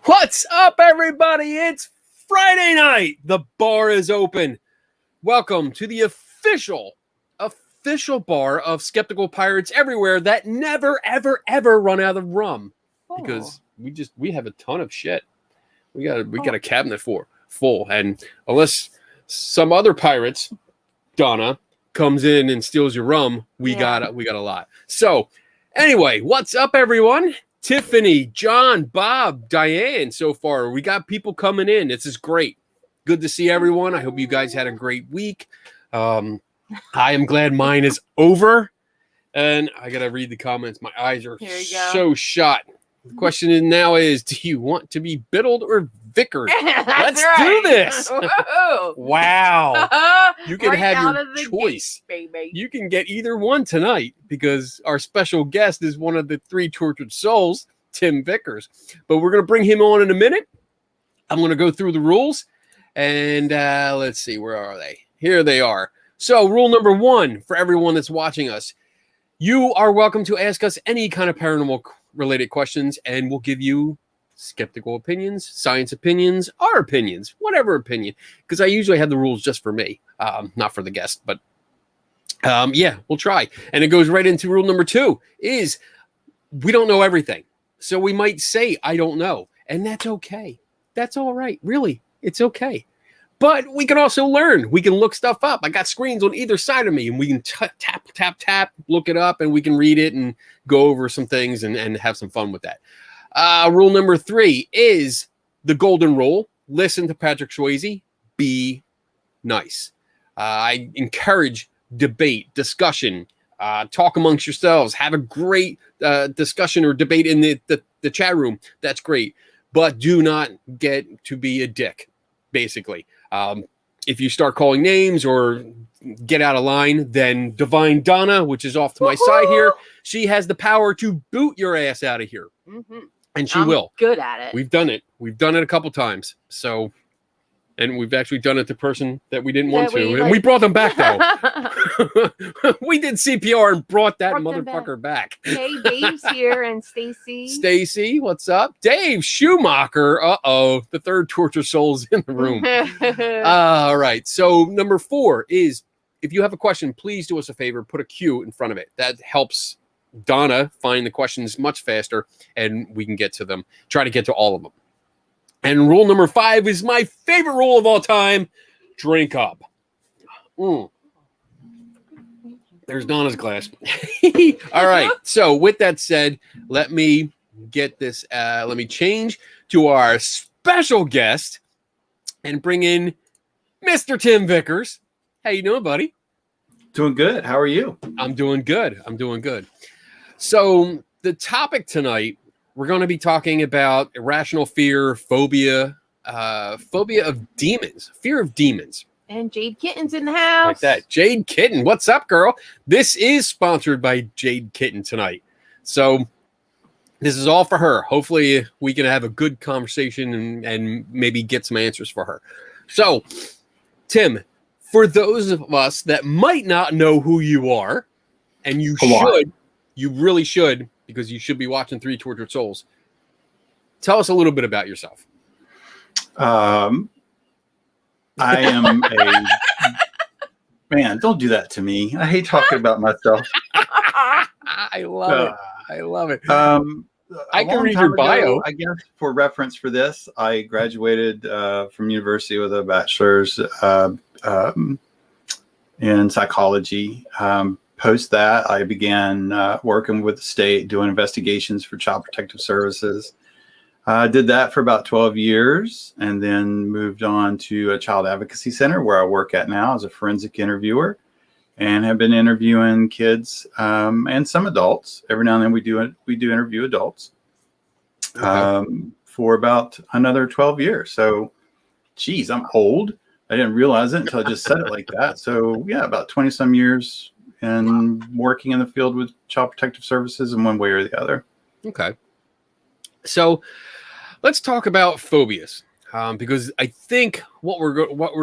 What's up, everybody? It's Friday night. The bar is open. Welcome to the official bar of skeptical pirates everywhere that never, ever run out of rum. Because we have a ton of shit. We got a cabinet full, and unless some other pirates, Donna, comes in and steals your rum, we got a lot. So, anyway, what's up, everyone? Tiffany, John, Bob, Diane. So far, we got people coming in. This is great. Good to see everyone. I hope you guys had a great week. I am glad mine is over, and I gotta read the comments. My eyes are so shot. The question now is, do you want to be Biddled or Vickers? Let's do this. Wow. You can have your choice. Gate, baby. You can get either one tonight because our special guest is one of the three tortured souls, Tim Vickers. But we're going to bring him on in a minute. I'm going to go through the rules. And let's see, where are they? Here they are. So rule number 1 for everyone that's watching us. You are welcome to ask us any kind of paranormal related questions, and we'll give you skeptical opinions, science opinions, our opinions, whatever opinion, because I usually have the rules just for me, not for the guest, but we'll try. And it goes right into rule number 2 is we don't know everything. So we might say, I don't know, and that's okay. That's all right. Really, it's okay. But we can also learn. We can look stuff up. I got screens on either side of me, and we can tap, look it up, and we can read it and go over some things and have some fun with that. Rule number 3 is the golden rule. Listen to Patrick Swayze. Be nice. I encourage debate, discussion, talk amongst yourselves. Have a great discussion or debate in the chat room. That's great. But do not get to be a dick, basically. If you start calling names or get out of line, then Divine Donna, which is off to my side here, she has the power to boot your ass out of here. Mm-hmm. And she will. Good at it. We've done it. We've done it a couple times. So, and we've actually done it to person that we didn't want to. And we brought them back, though. We did CPR and brought that motherfucker back. Hey, Dave's here and Stacy. Stacy, what's up? Dave Schumacher. Uh-oh. The third torture soul's in the room. All right. So number 4 is, if you have a question, please do us a favor. Put a Q in front of it. That helps Donna find the questions much faster, and we can get to them. Try to get to all of them. And rule number 5 is my favorite rule of all time. Drink up. There's Donna's glass. All right. So with that said, let me get this. Let me change to our special guest and bring in Mr. Tim Vickers. How you doing, buddy? Doing good. How are you? I'm doing good. So the topic tonight, we're going to be talking about irrational fear, phobia of demons, fear of demons. And JadeKitten's in the house. Like that. JadeKitten, what's up, girl? This is sponsored by JadeKitten tonight. So this is all for her. Hopefully we can have a good conversation and maybe get some answers for her. So, Tim, for those of us that might not know who you are, and you really should, because you should be watching Three Tortured Souls. Tell us a little bit about yourself. I am man, don't do that to me. I hate talking about myself. I love it. I can read your bio. I guess for reference for this, I graduated from university with a bachelor's in psychology. Post that, I began working with the state, doing investigations for Child Protective Services. Did that for about 12 years and then moved on to a child advocacy center where I work at now as a forensic interviewer, and have been interviewing kids and some adults. Every now and then we do interview adults for about another 12 years. So, geez, I'm old. I didn't realize it until I just said it like that. So, yeah, about 20 some years and working in the field with Child Protective Services in one way or the other. Okay. So let's talk about phobias, because I think what we're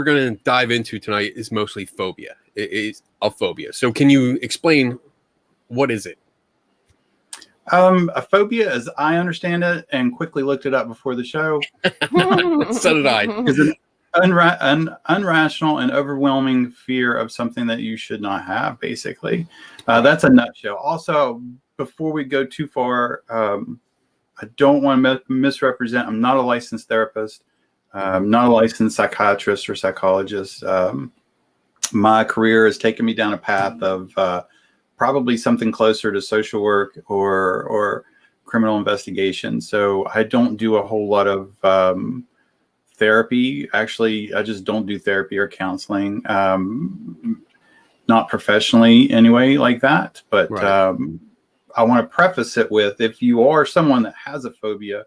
going to dive into tonight is mostly phobia. It is a phobia. So can you explain what is it? A phobia, as I understand it, and quickly looked it up before the show, So did I. is an unrational and overwhelming fear of something that you should not have, basically. That's a nutshell. Also, before we go too far, I don't want to misrepresent. I'm not a licensed therapist. I'm not a licensed psychiatrist or psychologist. My career has taken me down a path of probably something closer to social work or criminal investigation. So I don't do a whole lot of therapy. Actually, I just don't do therapy or counseling. Not professionally anyway, like that. But Right. I want to preface it with, if you are someone that has a phobia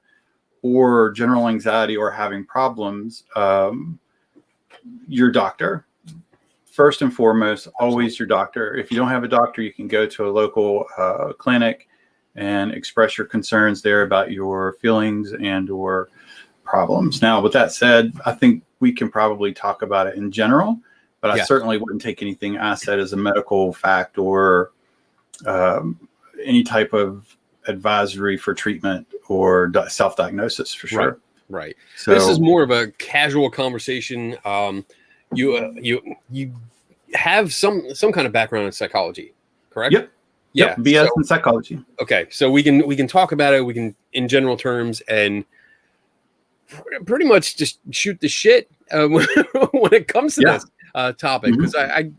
or general anxiety or having problems, your doctor, first and foremost, always your doctor. If you don't have a doctor, you can go to a local clinic and express your concerns there about your feelings and or problems. Now, with that said, I think we can probably talk about it in general, but I certainly wouldn't take anything I said as a medical fact or any type of advisory for treatment or self-diagnosis, for sure. Right. So this is more of a casual conversation. You have some kind of background in psychology, correct? Yep. Yeah. Yep. BS in psychology. Okay, so we can talk about it. We can, in general terms, and pretty much just shoot the shit when it comes to this topic, because I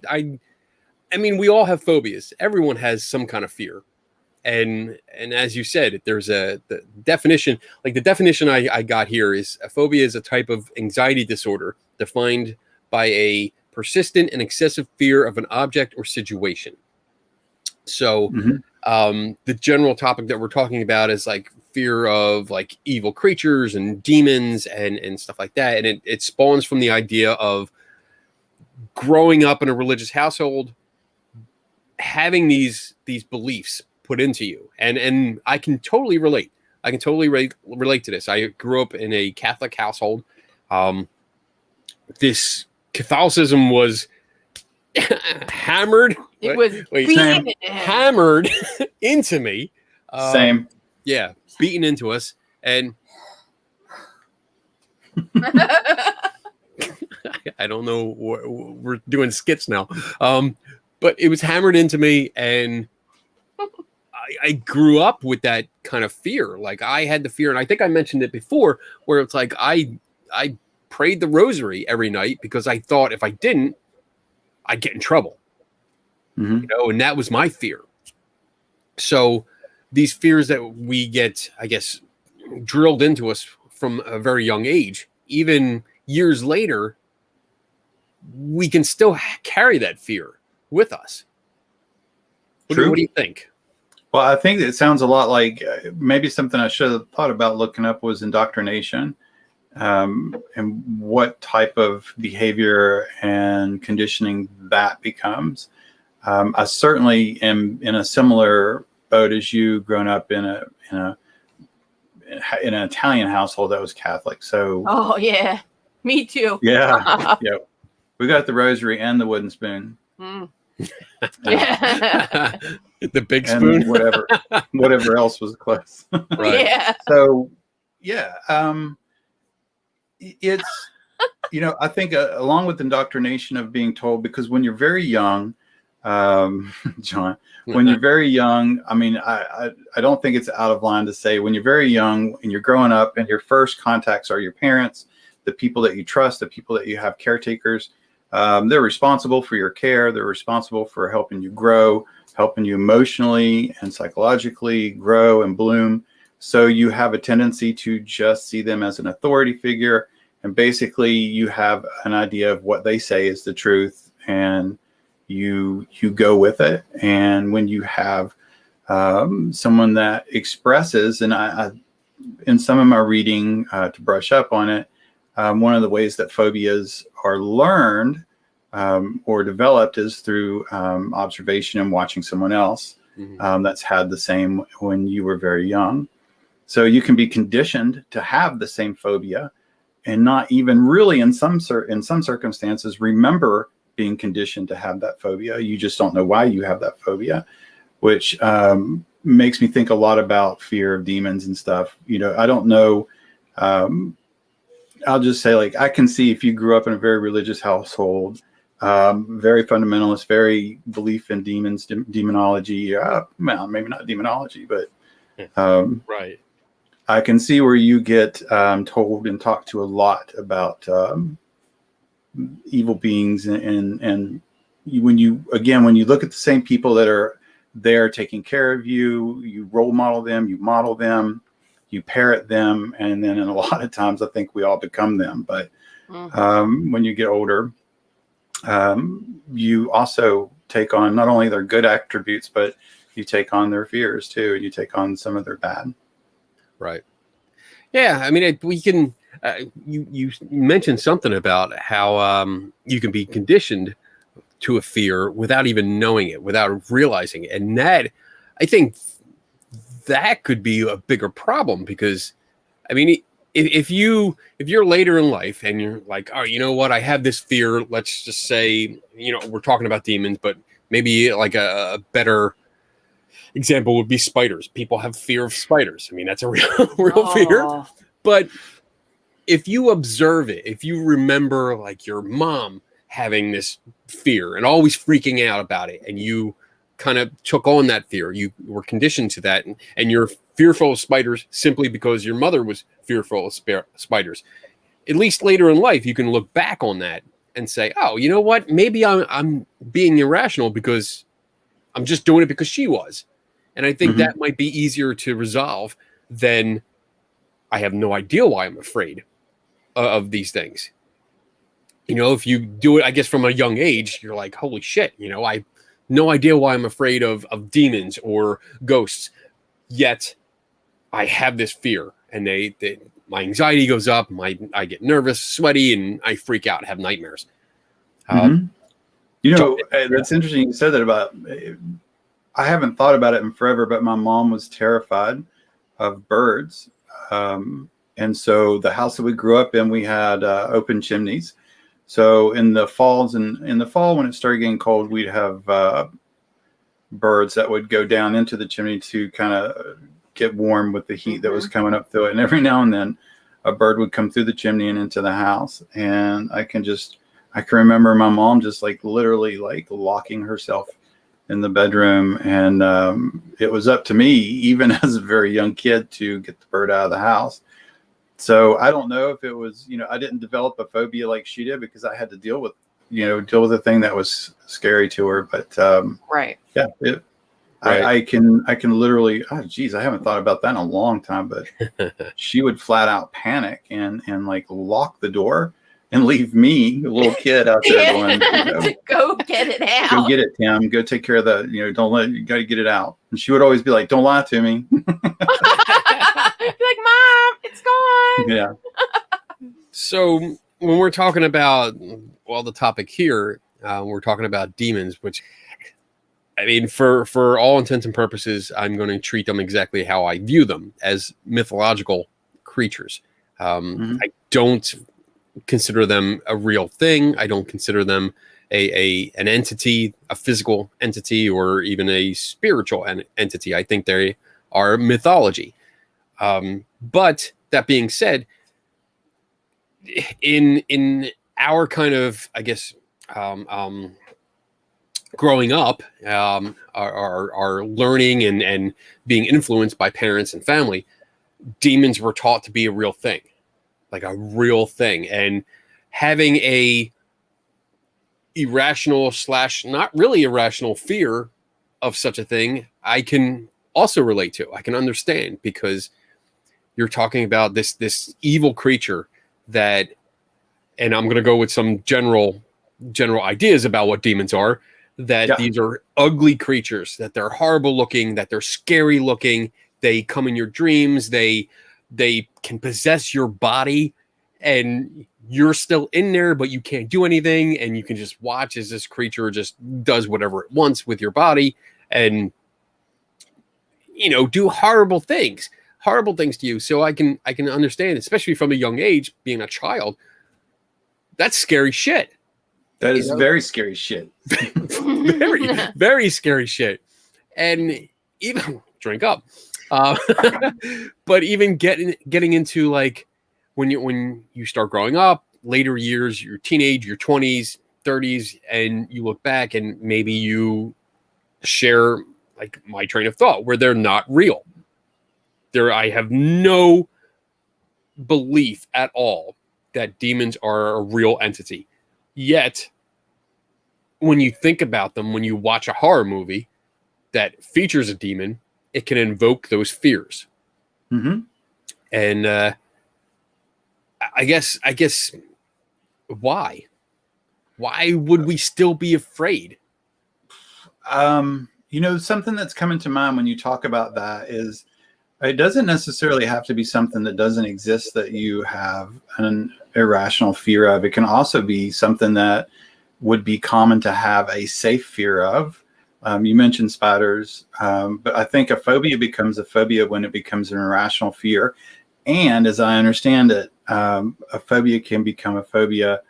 mean, we all have phobias. Everyone has some kind of fear. And as you said, there's the definition, like the definition I got here is a phobia is a type of anxiety disorder defined by a persistent and excessive fear of an object or situation. So the general topic that we're talking about is like fear of like evil creatures and demons and stuff like that. And it spawns from the idea of growing up in a religious household, having these beliefs put into you. And I can totally relate. I can totally relate to this. I grew up in a Catholic household. This Catholicism was hammered. It was hammered into me. Same. Yeah, beaten into us. And I don't know. We're doing skits now. But it was hammered into me, and I grew up with that kind of fear. Like I had the fear, and I think I mentioned it before, where it's like I prayed the rosary every night because I thought if I didn't, I'd get in trouble. You know, and that was my fear. So these fears that we get, I guess, drilled into us from a very young age, even years later, we can still carry that fear with us. What do you think? Well, I think it sounds a lot like maybe something I should have thought about looking up was indoctrination, and what type of behavior and conditioning that becomes. I certainly am in a similar boat as you, growing up in an Italian household that was Catholic. So, oh yeah, me too. Yeah, we got the rosary and the wooden spoon. Yeah. The big spoon, and whatever else was close. Right. Yeah. So, it's I think along with indoctrination of being told, because when you're very young, John, when you're very young, I mean, I don't think it's out of line to say when you're very young and you're growing up and your first contacts are your parents, the people that you trust, the people that you have caretakers. They're responsible for your care. They're responsible for helping you grow, helping you emotionally and psychologically grow and bloom. So you have a tendency to just see them as an authority figure. And basically you have an idea of what they say is the truth, and you go with it. And when you have someone that expresses, and I in some of my reading to brush up on it, one of the ways that phobias are learned or developed is through observation and watching someone else that's had the same when you were very young. So you can be conditioned to have the same phobia and not even really in some circumstances remember being conditioned to have that phobia. You just don't know why you have that phobia, which makes me think a lot about fear of demons and stuff. I don't know. I'll just say, like, I can see if you grew up in a very religious household, very fundamentalist, very belief in demons, demonology. Well, maybe not demonology, but right. I can see where you get told and talked to a lot about evil beings, and when you look at the same people that are there taking care of you, you role model them, you model them, you parrot them, and then in a lot of times I think we all become them. But when you get older, you also take on not only their good attributes, but you take on their fears too, and you take on some of their bad. Right. Yeah. I mean, we can. You mentioned something about how you can be conditioned to a fear without even knowing it, without realizing it, and that, I think, that could be a bigger problem, because, I mean, if you're later in life and you're like, oh, you know what, I have this fear. Let's just say, we're talking about demons, but maybe like a better example would be spiders. People have fear of spiders. I mean, that's a real fear. But if you observe it, if you remember like your mom having this fear and always freaking out about it, and you kind of took on that fear, you were conditioned to that, and you're fearful of spiders simply because your mother was fearful of spiders. At least later in life, you can look back on that and say, oh, you know what? Maybe I'm being irrational because I'm just doing it because she was. And I think that might be easier to resolve than I have no idea why I'm afraid of these things. If you do it, I guess, from a young age, you're like, holy shit, I have no idea why I'm afraid of demons or ghosts, yet I have this fear, and my anxiety goes up, I get nervous, sweaty, and I freak out, have nightmares. That's interesting you said that about, I haven't thought about it in forever, but my mom was terrified of birds. And so the house that we grew up in, we had open chimneys. So in the fall when it started getting cold, we'd have birds that would go down into the chimney to kind of get warm with the heat that was coming up through it. And every now and then a bird would come through the chimney and into the house. And I can remember my mom just like literally like locking herself in the bedroom. And it was up to me, even as a very young kid, to get the bird out of the house. So I don't know if it was, I didn't develop a phobia like she did, because I had to deal with a thing that was scary to her. But right. Yeah, I can literally, I haven't thought about that in a long time, but she would flat out panic and like lock the door and leave me, a little kid, out there going, to go get it out. Go get it, Tim. Go take care of the, you got to get it out. And she would always be like, don't lie to me. Be like, Mom, it's gone. Yeah. So when we're talking about, the topic here, we're talking about demons, which, I mean, for all intents and purposes, I'm going to treat them exactly how I view them, as mythological creatures. I don't consider them a real thing. I don't consider them an entity, a physical entity, or even a spiritual entity. I think they are mythology. But that being said, in our kind of, I guess, growing up, our learning and being influenced by parents and family, demons were taught to be a real thing, like a real thing. And having a irrational / not really irrational fear of such a thing, I can also relate to. I can understand, because you're talking about this evil creature that, and I'm going to go with some general ideas about what demons are, that these are ugly creatures, that they're horrible looking, that they're scary looking. They come in your dreams. They can possess your body, and you're still in there, but you can't do anything. And you can just watch as this creature just does whatever it wants with your body, and, do horrible things to you. So I can understand, especially from a young age, being a child, that's scary shit. That is very scary shit. Very, very scary shit. And even drink up. Uh, but even getting into like when you start growing up, later years, your teenage, your 20s, 30s, and you look back and maybe you share like my train of thought where they're not real. I have no belief at all that demons are a real entity. Yet, when you think about them, when you watch a horror movie that features a demon, it can invoke those fears. Mm-hmm. And I guess why? Why would we still be afraid? Something that's coming to mind when you talk about that is it doesn't necessarily have to be something that doesn't exist that you have an irrational fear of. It can also be something that would be common to have a safe fear of. You mentioned spiders, but I think a phobia becomes a phobia when it becomes an irrational fear. And as I understand it, a phobia can become a phobia,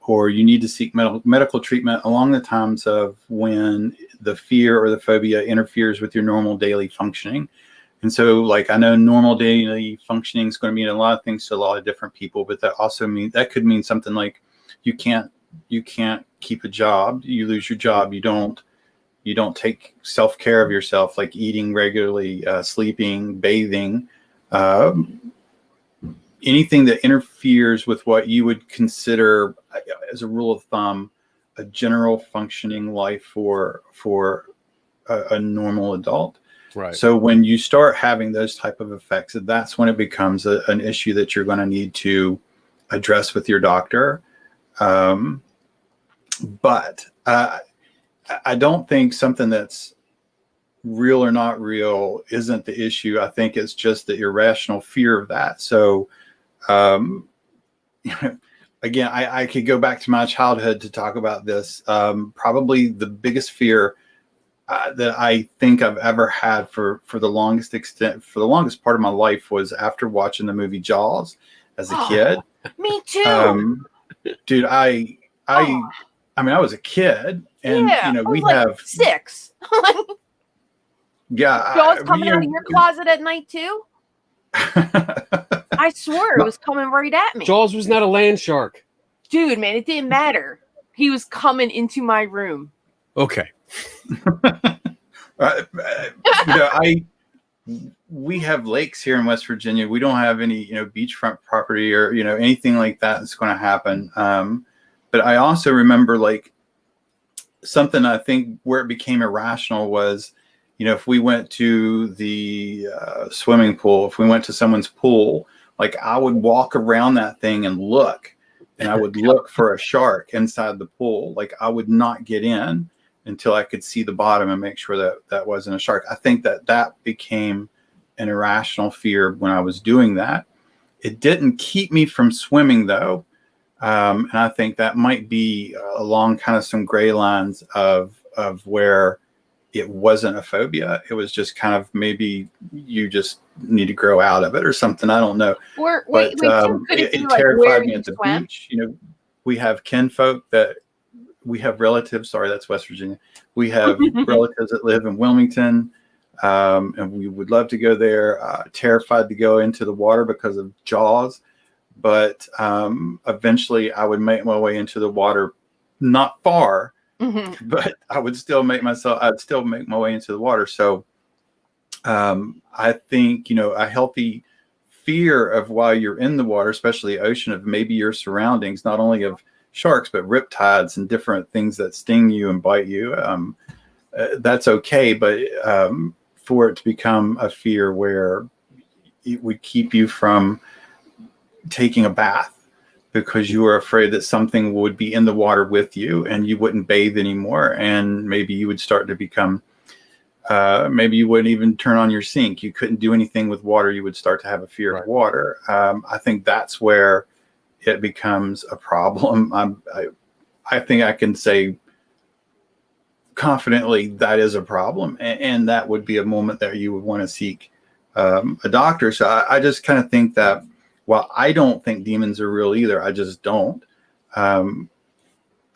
or you need to seek medical treatment along the times of when the fear or the phobia interferes with your normal daily functioning. And so, like, I know normal daily functioning is going to mean a lot of things to a lot of different people, but that could mean something like you can't keep a job, you lose your job, you don't take self-care of yourself, like eating regularly, sleeping, bathing, anything that interferes with what you would consider, as a rule of thumb, a general functioning life for a normal adult. Right. So when you start having those type of effects, that's when it becomes an issue that you're going to need to address with your doctor. But I don't think something that's real or not real isn't the issue. I think it's just the irrational fear of that. So, again, I could go back to my childhood to talk about this. Probably the biggest fear that I think I've ever had for the longest part of my life was after watching the movie Jaws as a kid. Me too. Dude, I was a kid, and we have 6. Yeah, Jaws coming out of your closet at night too. I swear it was coming right at me. Jaws was not a land shark. Dude, man, it didn't matter. He was coming into my room. Okay. We have lakes here in West Virginia. We don't have any, beachfront property or, anything like that that's going to happen. But I also remember like something I think where it became irrational was, if we went to the swimming pool, if we went to someone's pool, like I would walk around that thing and look, and I would look for a shark inside the pool. Like I would not get in until I could see the bottom and make sure that wasn't a shark. I think that became an irrational fear when I was doing that. It didn't keep me from swimming though. And I think that might be along kind of some gray lines of where it wasn't a phobia. It was just kind of maybe you just need to grow out of it or something. I don't know. It terrified me at the beach. We have kinfolk we have relatives. Sorry, that's West Virginia. We have relatives that live in Wilmington, and we would love to go there. Terrified to go into the water because of Jaws, but eventually I would make my way into the water, not far, but I'd still make my way into the water. So I think, a healthy fear of while you're in the water, especially the ocean, of maybe your surroundings, not only of sharks, but riptides and different things that sting you and bite you. That's okay. But for it to become a fear where it would keep you from taking a bath because you were afraid that something would be in the water with you and you wouldn't bathe anymore. And maybe you would start to become, maybe you wouldn't even turn on your sink. You couldn't do anything with water. You would start to have a fear of water. I think that's where it becomes a problem. I think I can say confidently that is a problem. And that would be a moment that you would want to seek a doctor. So I just kind of think that while I don't think demons are real either, I just don't. I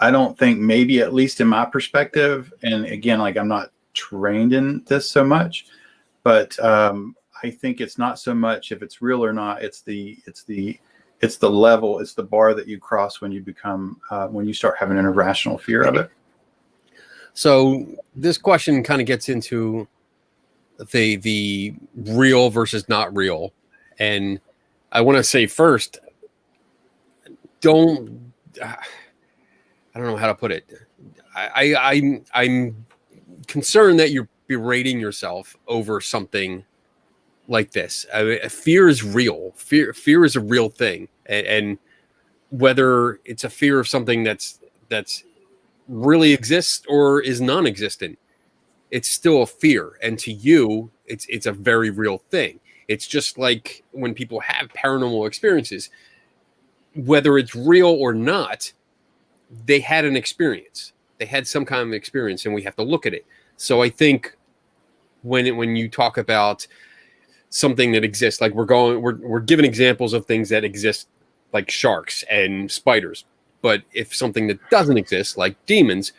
don't think, maybe at least in my perspective, and again, like I'm not trained in this so much, But I think it's not so much if it's real or not. It's the level, it's the bar that you cross when you become when you start having an irrational fear of it. So this question kind of gets into the real versus not real, and I want to say first, I don't know how to put it. I'm concerned that you're berating yourself over something like this. I mean, fear is real. Fear is a real thing, and whether it's a fear of something that's really exists or is non-existent, it's still a fear, and to you, it's a very real thing. It's just like when people have paranormal experiences, whether it's real or not, they had an experience. They had some kind of experience, and we have to look at it. So I think when you talk about something that exists, like we're given examples of things that exist, like sharks and spiders. But if something that doesn't exist, like demons,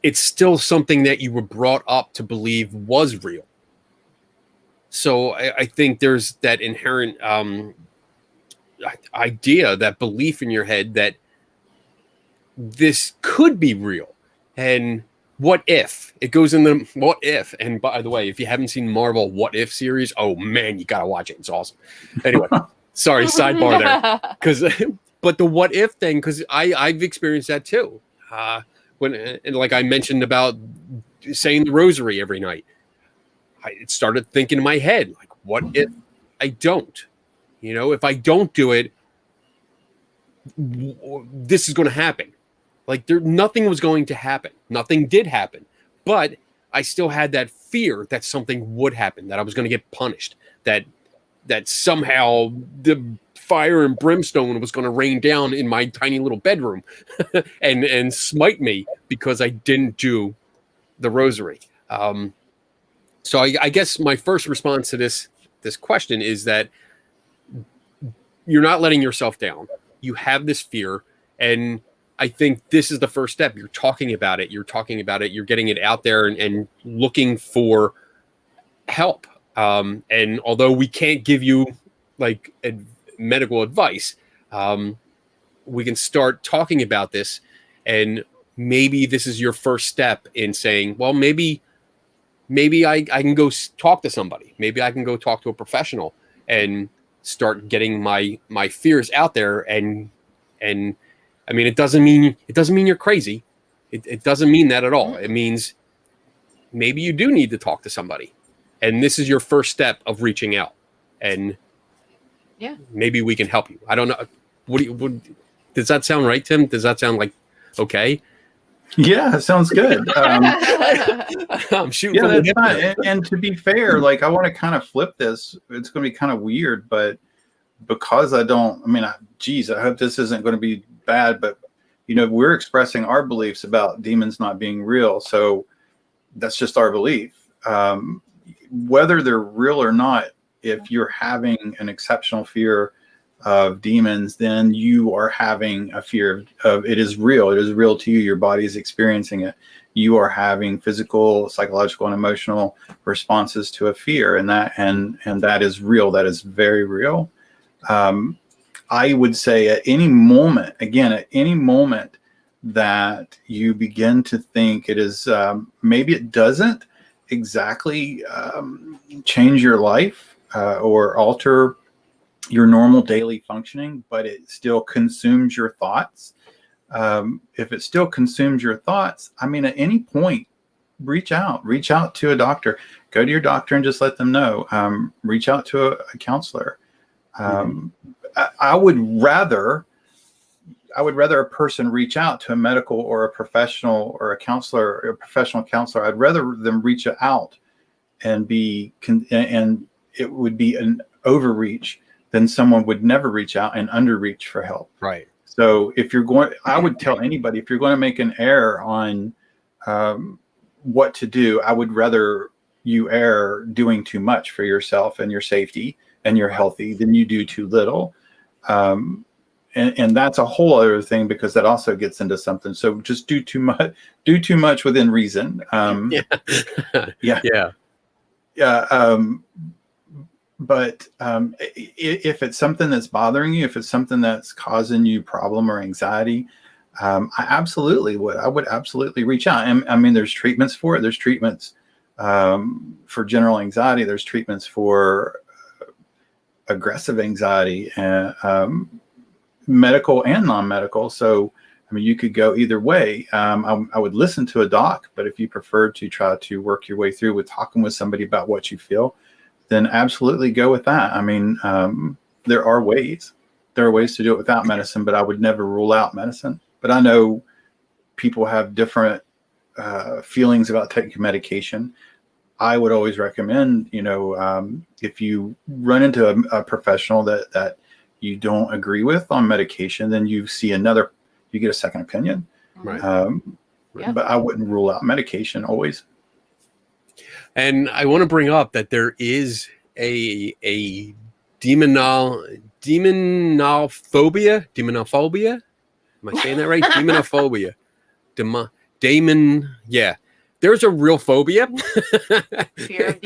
it's still something that you were brought up to believe was real. So I think there's that inherent idea, that belief in your head that this could be real. And what if? It goes in the what if. And by the way, if you haven't seen Marvel What If series, oh man, you got to watch it. It's awesome. Anyway, sorry, sidebar there. But the what if thing, because I've experienced that too. When, like I mentioned about saying the rosary every night, it started thinking in my head, like, what if I don't? You know, if I don't do it, this is going to happen. Like nothing was going to happen. Nothing did happen. But I still had that fear that something would happen, that I was going to get punished, that somehow the fire and brimstone was going to rain down in my tiny little bedroom and smite me because I didn't do the rosary. So I guess my first response to this question is that you're not letting yourself down. You have this fear, and I think this is the first step. You're talking about it. You're getting it out there and looking for help. And although we can't give you like medical advice, we can start talking about this, and maybe this is your first step in saying, well, maybe I can go talk to somebody. Maybe I can go talk to a professional and start getting my fears out there. And I mean, it doesn't mean you're crazy. It doesn't mean that at all. It means maybe you do need to talk to somebody, and this is your first step of reaching out. And yeah, maybe we can help you. I don't know. Does that sound right, Tim? Does that sound like okay? Yeah, it sounds good. I'm shooting. Yeah, that's fine. And to be fair, like I want to kind of flip this. It's going to be kind of weird, but because I hope this isn't going to be bad, but we're expressing our beliefs about demons not being real. So that's just our belief. Whether they're real or not, if you're having an exceptional fear of demons, then you are having a fear of it is real. It is real to you. Your body is experiencing it. You are having physical, psychological, and emotional responses to a fear, and that is real. That is very real. I would say at any moment that you begin to think it is, maybe it doesn't exactly change your life or alter your normal daily functioning, but it still consumes your thoughts. If it still consumes your thoughts, I mean, at any point, reach out to a doctor. Go to your doctor and just let them know. Reach out to a counselor. I would rather a person reach out to a medical or a professional or a counselor or a professional counselor. I'd rather them reach out and it would be an overreach than someone would never reach out and underreach for help. Right. So I would tell anybody, if you're going to make an error on what to do, I would rather you err doing too much for yourself and your safety and you're healthy than you do too little. And that's a whole other thing, because that also gets into something. So just do too much within reason. Yeah. Yeah. But if it's something that's bothering you, if it's something that's causing you problem or anxiety, I absolutely would. I would absolutely reach out. And I mean, there's treatments for it. There's treatments for general anxiety. There's treatments for aggressive anxiety, and medical and non-medical. So, I mean, you could go either way. I would listen to a doc, but if you prefer to try to work your way through with talking with somebody about what you feel, then absolutely go with that. I mean, there are ways. There are ways to do it without medicine, but I would never rule out medicine. But I know people have different feelings about taking medication. I would always recommend, if you run into a professional that you don't agree with on medication, then you get a second opinion. Right. But I wouldn't rule out medication always. And I want to bring up that there is a demonophobia. Am I saying that right? Demonophobia. Yeah. There's a real phobia. Fear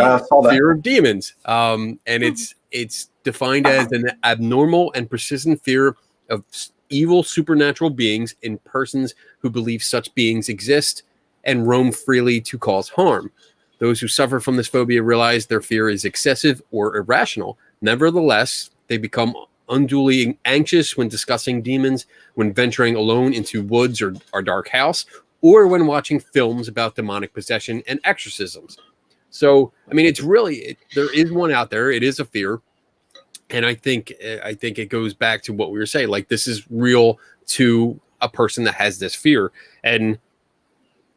of demons. And it's defined as an abnormal and persistent fear of evil supernatural beings in persons who believe such beings exist and roam freely to cause harm. Those who suffer from this phobia realize their fear is excessive or irrational. Nevertheless, they become unduly anxious when discussing demons, when venturing alone into woods or a dark house, or when watching films about demonic possession and exorcisms. So, I mean, there is one out there. It is a fear. And I think it goes back to what we were saying. Like, this is real to a person that has this fear. And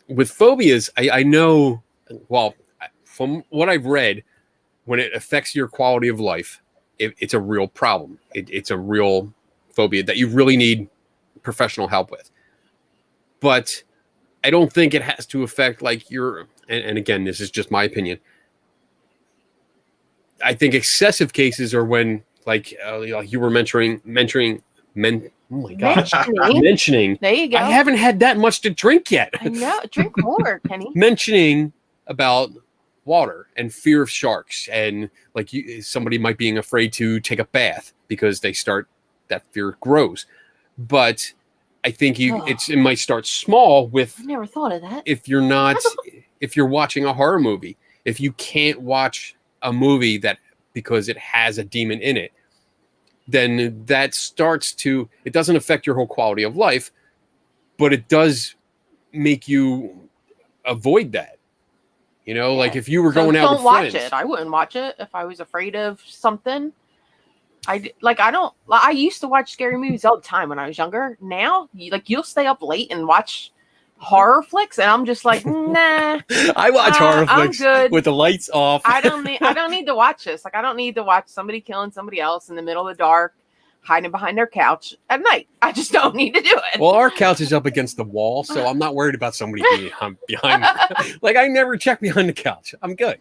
with phobias, I know, well, from what I've read, when it affects your quality of life, it's a real problem. It's a real phobia that you really need professional help with. But I don't think it has to affect like and again, this is just my opinion. I think excessive cases are when like you were mentioning. Oh my God. Mentioning. There you go. I haven't had that much to drink yet. I know. Drink more, Kenny. Mentioning about water and fear of sharks, and like somebody might being afraid to take a bath because that fear grows. But I think it might start small with. I never thought of that. If you're watching a horror movie, if you can't watch a movie because it has a demon in it, then that it doesn't affect your whole quality of life, but it does make you avoid that. Like if you were going out with friends. Don't watch it. I wouldn't watch it if I was afraid of something. I used to watch scary movies all the time when I was younger. Now, you'll stay up late and watch horror flicks, and I'm just like, nah. I watch horror flicks with the lights off. I don't need to watch this. Like, I don't need to watch somebody killing somebody else in the middle of the dark, hiding behind their couch at night. I just don't need to do it. Well, our couch is up against the wall, so I'm not worried about somebody behind me. Like, I never check behind the couch. I'm good.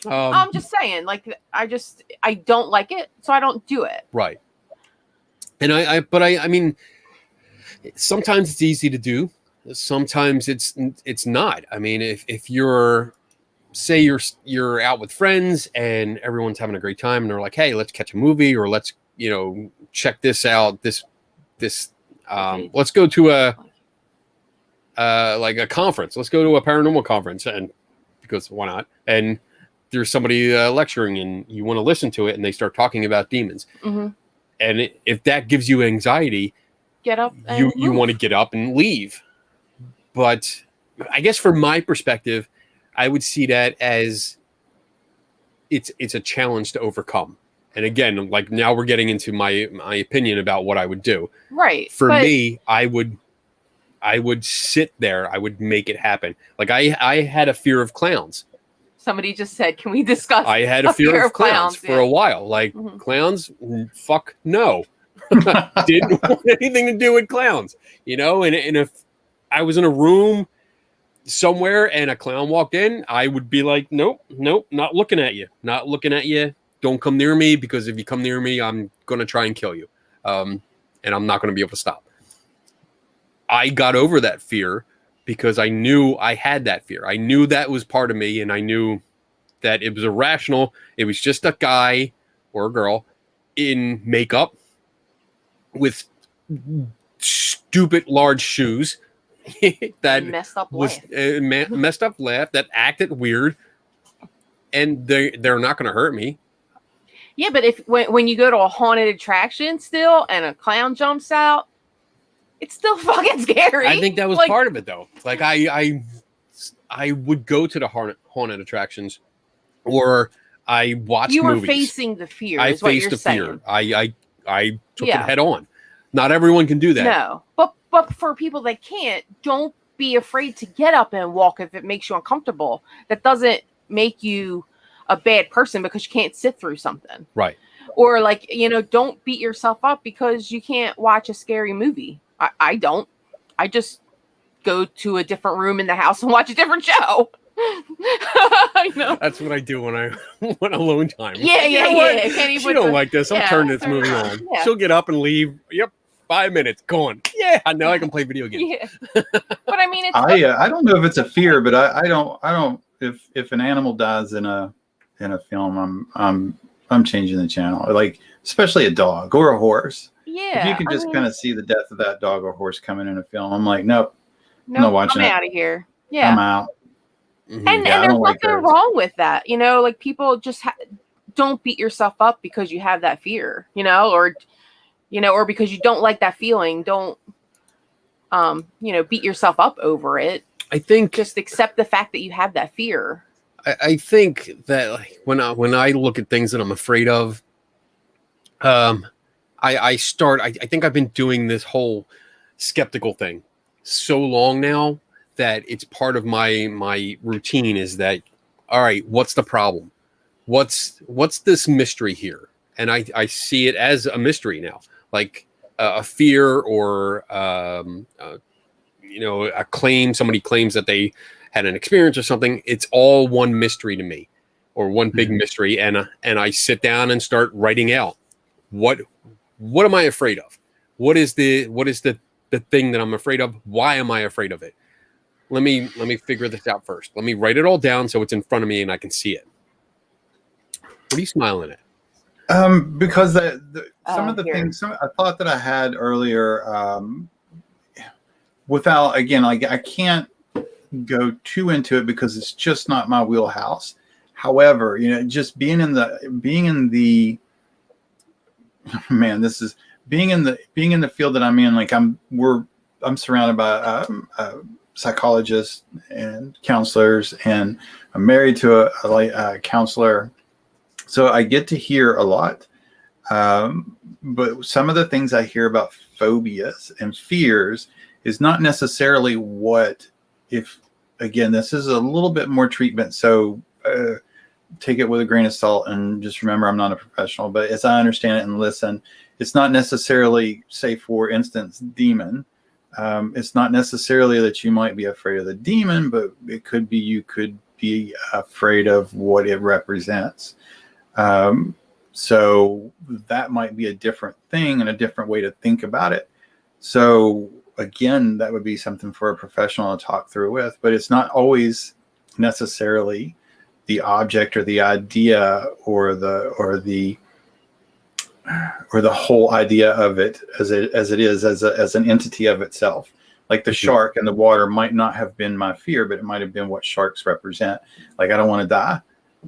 I'm just saying, like, I don't like it, so I don't do it. Right. And I mean, sometimes it's easy to do. Sometimes it's not. I mean, if you're out with friends and everyone's having a great time and they're like, hey, let's catch a movie, or let's, check this out. Let's go to a conference. Let's go to a paranormal conference, and because why not? And there's somebody lecturing and you want to listen to it, and they start talking about demons. Mm-hmm. And if that gives you anxiety, get up. You want to get up and leave. But I guess from my perspective, I would see that as it's a challenge to overcome. And again, like now we're getting into my opinion about what I would do. Right. For me, I would sit there. I would make it happen. Like I had a fear of clowns. Somebody just said, can we discuss? I had a fear of clowns for a while. Like clowns, fuck no. Didn't want anything to do with clowns, and if I was in a room somewhere and a clown walked in, I would be like, nope, not looking at you. Don't come near me, because if you come near me, I'm going to try and kill you. And I'm not going to be able to stop. I got over that fear because I knew I had that fear. I knew that was part of me, and I knew that it was irrational. It was just a guy or a girl in makeup with stupid large shoes that messed up was laugh. messed up laugh that acted weird, and they're not going to hurt me. Yeah, but when you go to a haunted attraction still and a clown jumps out, it's still fucking scary. I think that was part of it, though. Like I would go to the haunted attractions, or I watched you were movies. Facing the fear. I is what faced you're the saying. fear. I took it head on. Not everyone can do that. No, but for people that can't, don't be afraid to get up and walk if it makes you uncomfortable. That doesn't make you a bad person because you can't sit through something. Right. Or like, don't beat yourself up because you can't watch a scary movie. I don't. I just go to a different room in the house and watch a different show. That's what I do when I want alone time. Yeah. She don't like this. I'm turning this movie on. Yeah. She'll get up and leave. Yep. 5 minutes. Gone. Yeah. Now I can play video games. Yeah. But I mean, I don't know if it's a fear, but I don't. If an animal dies in a film, I'm changing the channel. Like especially a dog or a horse. Yeah. If you can just kind of see the death of that dog or horse coming in a film, I'm like, nope. I'm not watching I'm out of here. Yeah. I'm out. Mm-hmm. And there's nothing wrong with that. Like people just don't beat yourself up because you have that fear, or because you don't like that feeling. Don't, beat yourself up over it. I think just accept the fact that you have that fear. I think that like, when I look at things that I'm afraid of, I think I've been doing this whole skeptical thing so long now that it's part of my routine is that, all right, what's the problem? What's this mystery here? And I see it as a mystery now, like a fear or, a claim, somebody claims that they had an experience or something. It's all one mystery to me, or one big mystery. And I sit down and start writing out what am I afraid of? What is the thing that I'm afraid of? Why am I afraid of it? Let me figure this out first. Let me write it all down so it's in front of me and I can see it. What are you smiling at? Because some of the things, I thought that I had earlier, without, again, like I can't go too into it because it's just not my wheelhouse. However, just being in the man, this is being in the field that I'm in. Like I'm surrounded by psychologists and counselors, and I'm married to a counselor, so I get to hear a lot. But some of the things I hear about phobias and fears is not necessarily again, this is a little bit more treatment. So take it with a grain of salt and just remember I'm not a professional, but as I understand it and listen, it's not necessarily, say for instance, demon. It's not necessarily that you might be afraid of the demon, but it could be you could be afraid of what it represents. So that might be a different thing and a different way to think about it. So again, that would be something for a professional to talk through with, but it's not always necessarily the object or the idea or the whole idea of it as an entity of itself. Like the shark in the water might not have been my fear, but it might have been what sharks represent. Like I don't want to die.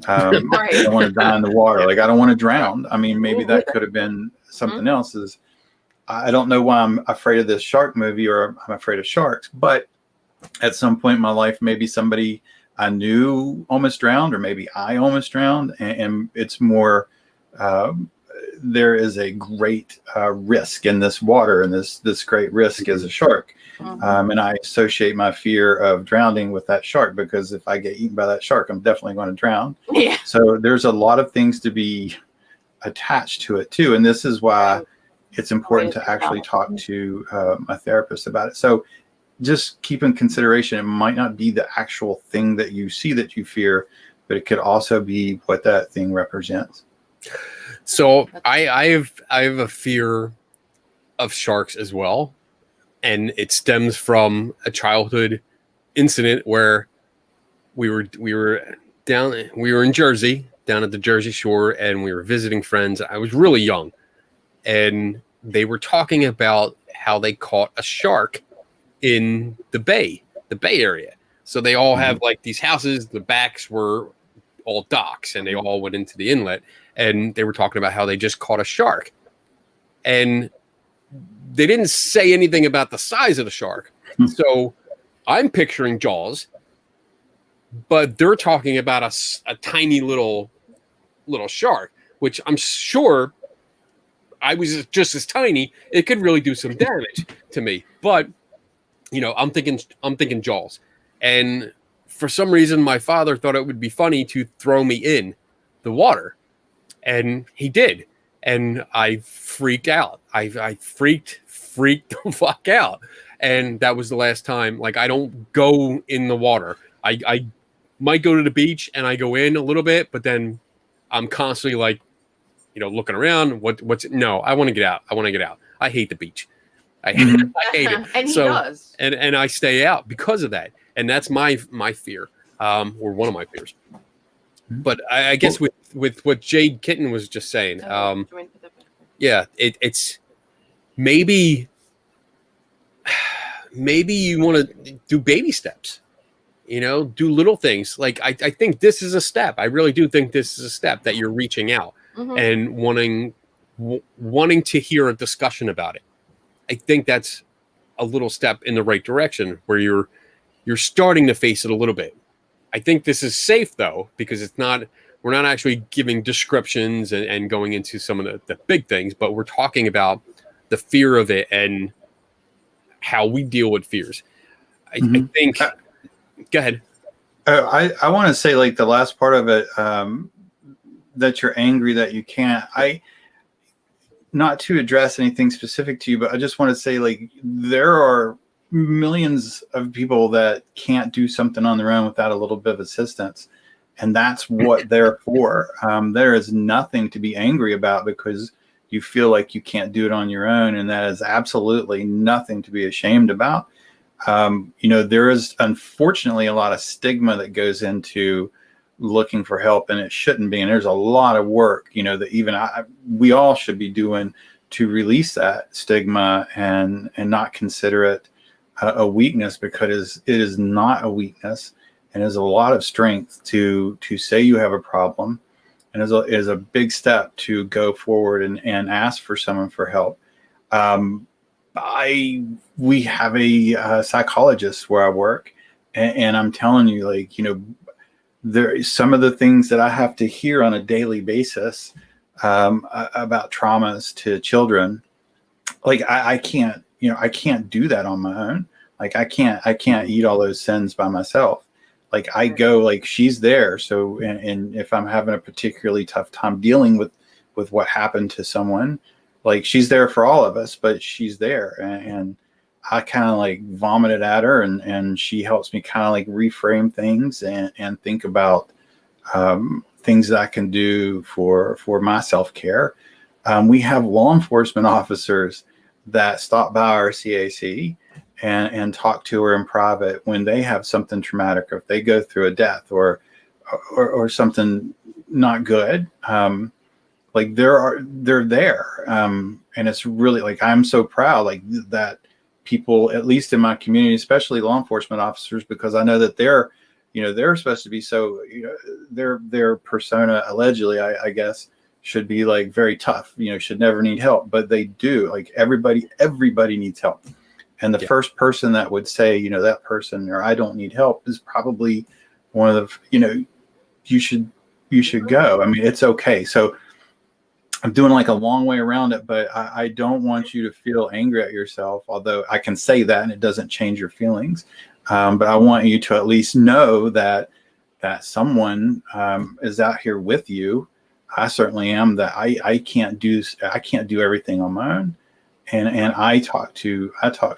Right. I don't want to die in the water. Like I don't want to drown. I mean, maybe that could have been something else. I don't know why I'm afraid of this shark movie or I'm afraid of sharks, but at some point in my life, maybe somebody I knew almost drowned, or maybe I almost drowned, and it's more, there is a great risk in this water, and this great risk is a shark. And I associate my fear of drowning with that shark, because if I get eaten by that shark, I'm definitely going to drown. Yeah. So there's a lot of things to be attached to it too. And this is why it's important to actually talk to a therapist about it. So just keep in consideration, it might not be the actual thing that you see that you fear, but it could also be what that thing represents. So I have a fear of sharks as well. And it stems from a childhood incident where we were we were in Jersey, down at the Jersey Shore, and we were visiting friends. I was really young, and they were talking about how they caught a shark in the Bay Area. So they all have like these houses. The backs were all docks, and they all went into the inlet. And they were talking about how they just caught a shark, and they didn't say anything about the size of the shark. So I'm picturing Jaws, but they're talking about a tiny little shark, which I'm sure I was just as tiny. It could really do some damage to me. But I'm thinking Jaws, and for some reason my father thought it would be funny to throw me in the water, and he did, and I freaked out. I freaked the fuck out, and that was the last time. Like, I don't go in the water. I might go to the beach and I go in a little bit, but then I'm constantly like, looking around. No, I want to get out. I hate the beach. I hate it. And he does. And I stay out because of that. And that's my fear, or one of my fears. But I guess with what JadeKitten was just saying, yeah, it's maybe you want to do baby steps, do little things. Like, I think this is a step. I really do think this is a step that you're reaching out and wanting to hear a discussion about it. I think that's a little step in the right direction where you're starting to face it a little bit. I think this is safe though, because we're not actually giving descriptions and going into some of the big things, but we're talking about the fear of it and how we deal with fears. I think, go ahead. I want to say, like, the last part of it, that you're angry that you can't, not to address anything specific to you, but I just want to say, like, there are millions of people that can't do something on their own without a little bit of assistance. And that's what they're for. There is nothing to be angry about because you feel like you can't do it on your own. And that is absolutely nothing to be ashamed about. There is unfortunately a lot of stigma that goes into looking for help, and it shouldn't be. And there's a lot of work, that even we all should be doing to release that stigma and not consider it a weakness, because it is not a weakness, and there's a lot of strength to say you have a problem, and is a big step to go forward and ask for someone for help. We have a psychologist where I work, and I'm telling you, like, there some of the things that I have to hear on a daily basis about traumas to children. Like, I can't do that on my own. Like, I can't eat all those sins by myself. Like, I go, like, she's there. So, and if I'm having a particularly tough time dealing with what happened to someone, like, she's there for all of us, but she's there. And I kind of like vomit it at her, and she helps me kind of like reframe things and think about things that I can do for my self-care. We have law enforcement officers that stop by our CAC and talk to her in private when they have something traumatic, or if they go through a death or something not good. Like, they're there. And it's really, like, I'm so proud, like, that people, at least in my community, especially law enforcement officers, because I know that they're supposed to be so, their persona allegedly, I guess, should be like very tough, should never need help, but they do. Like, everybody needs help. And the first person that would say, that person, or I don't need help, is probably one of the, you should go. I mean, it's okay. So I'm doing like a long way around it, but I don't want you to feel angry at yourself, although I can say that and it doesn't change your feelings. But I want you to at least know that someone is out here with you. I certainly am. That I can't do everything on my own, and I talk to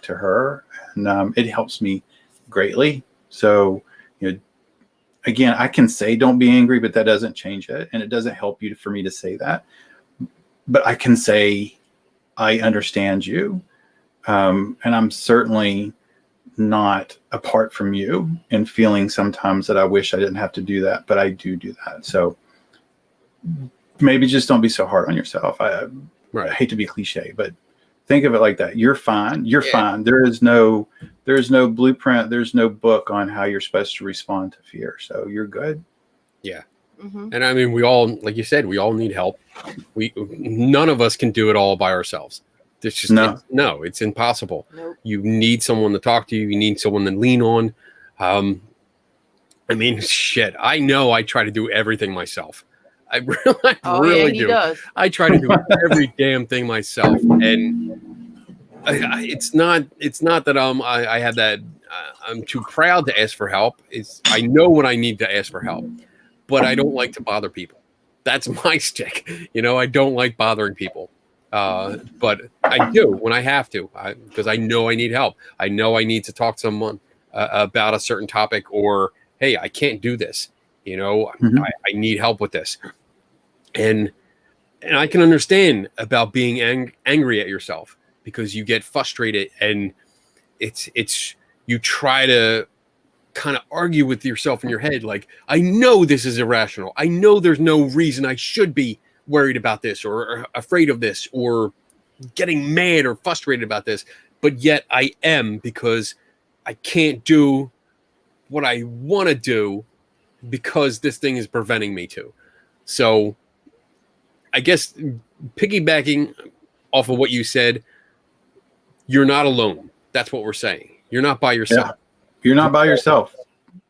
her, and it helps me greatly. So, again, I can say don't be angry, but that doesn't change it, and it doesn't help you for me to say that. But I can say I understand you, and I'm certainly not apart from you, and feeling sometimes that I wish I didn't have to do that, but I do that. So maybe just don't be so hard on yourself. I hate to be cliche, but think of it like that. You're fine. You're fine. There's no blueprint. There's no book on how you're supposed to respond to fear. So you're good. Yeah. And I mean, we all, like you said, we all need help. None of us can do it all by ourselves. It's just it's impossible. Nope. You need someone to talk to. You need someone to lean on. I mean, shit. I know I try to do everything myself. I really do. Does. I try to do every damn thing myself, and it's not that I have that. I'm too proud to ask for help. I know when I need to ask for help, but I don't like to bother people. That's my stick. I don't like bothering people. But I do when I have to, because I know I need help. I know I need to talk to someone about a certain topic, or, hey, I can't do this. I need help with this. And I can understand about being angry at yourself, because you get frustrated, and it's you try to kind of argue with yourself in your head. Like, I know this is irrational. I know there's no reason I should be worried about this, or afraid of this, or getting mad or frustrated about this, but yet I am, because I can't do what I want to do because this thing is preventing me to. So I guess piggybacking off of what you said, you're not alone. That's what we're saying. You're not by yourself. Yeah. You're not by yourself.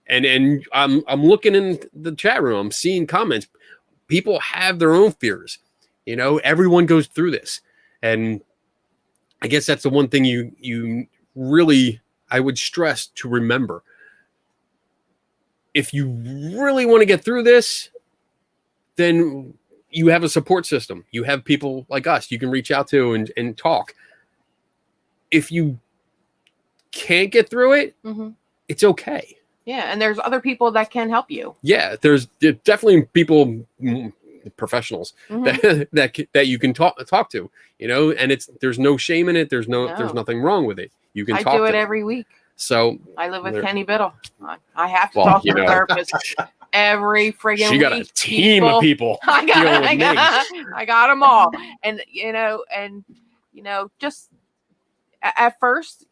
And I'm looking in the chat room. I'm seeing comments. People have their own fears. Everyone goes through this. And I guess that's the one thing you really, I would stress to remember. If you really want to get through this, then you have a support system. You have people like us you can reach out to and talk. If you can't get through it, it's okay. Yeah, and there's other people that can help you. Yeah, there's definitely people, professionals that you can talk to, and there's no shame in it. There's nothing wrong with it. You can talk to I do it every week. So I live with Kenny Biddle. I have to talk to a therapist every friggin' week. She got a team of people. I got them all. And just at first,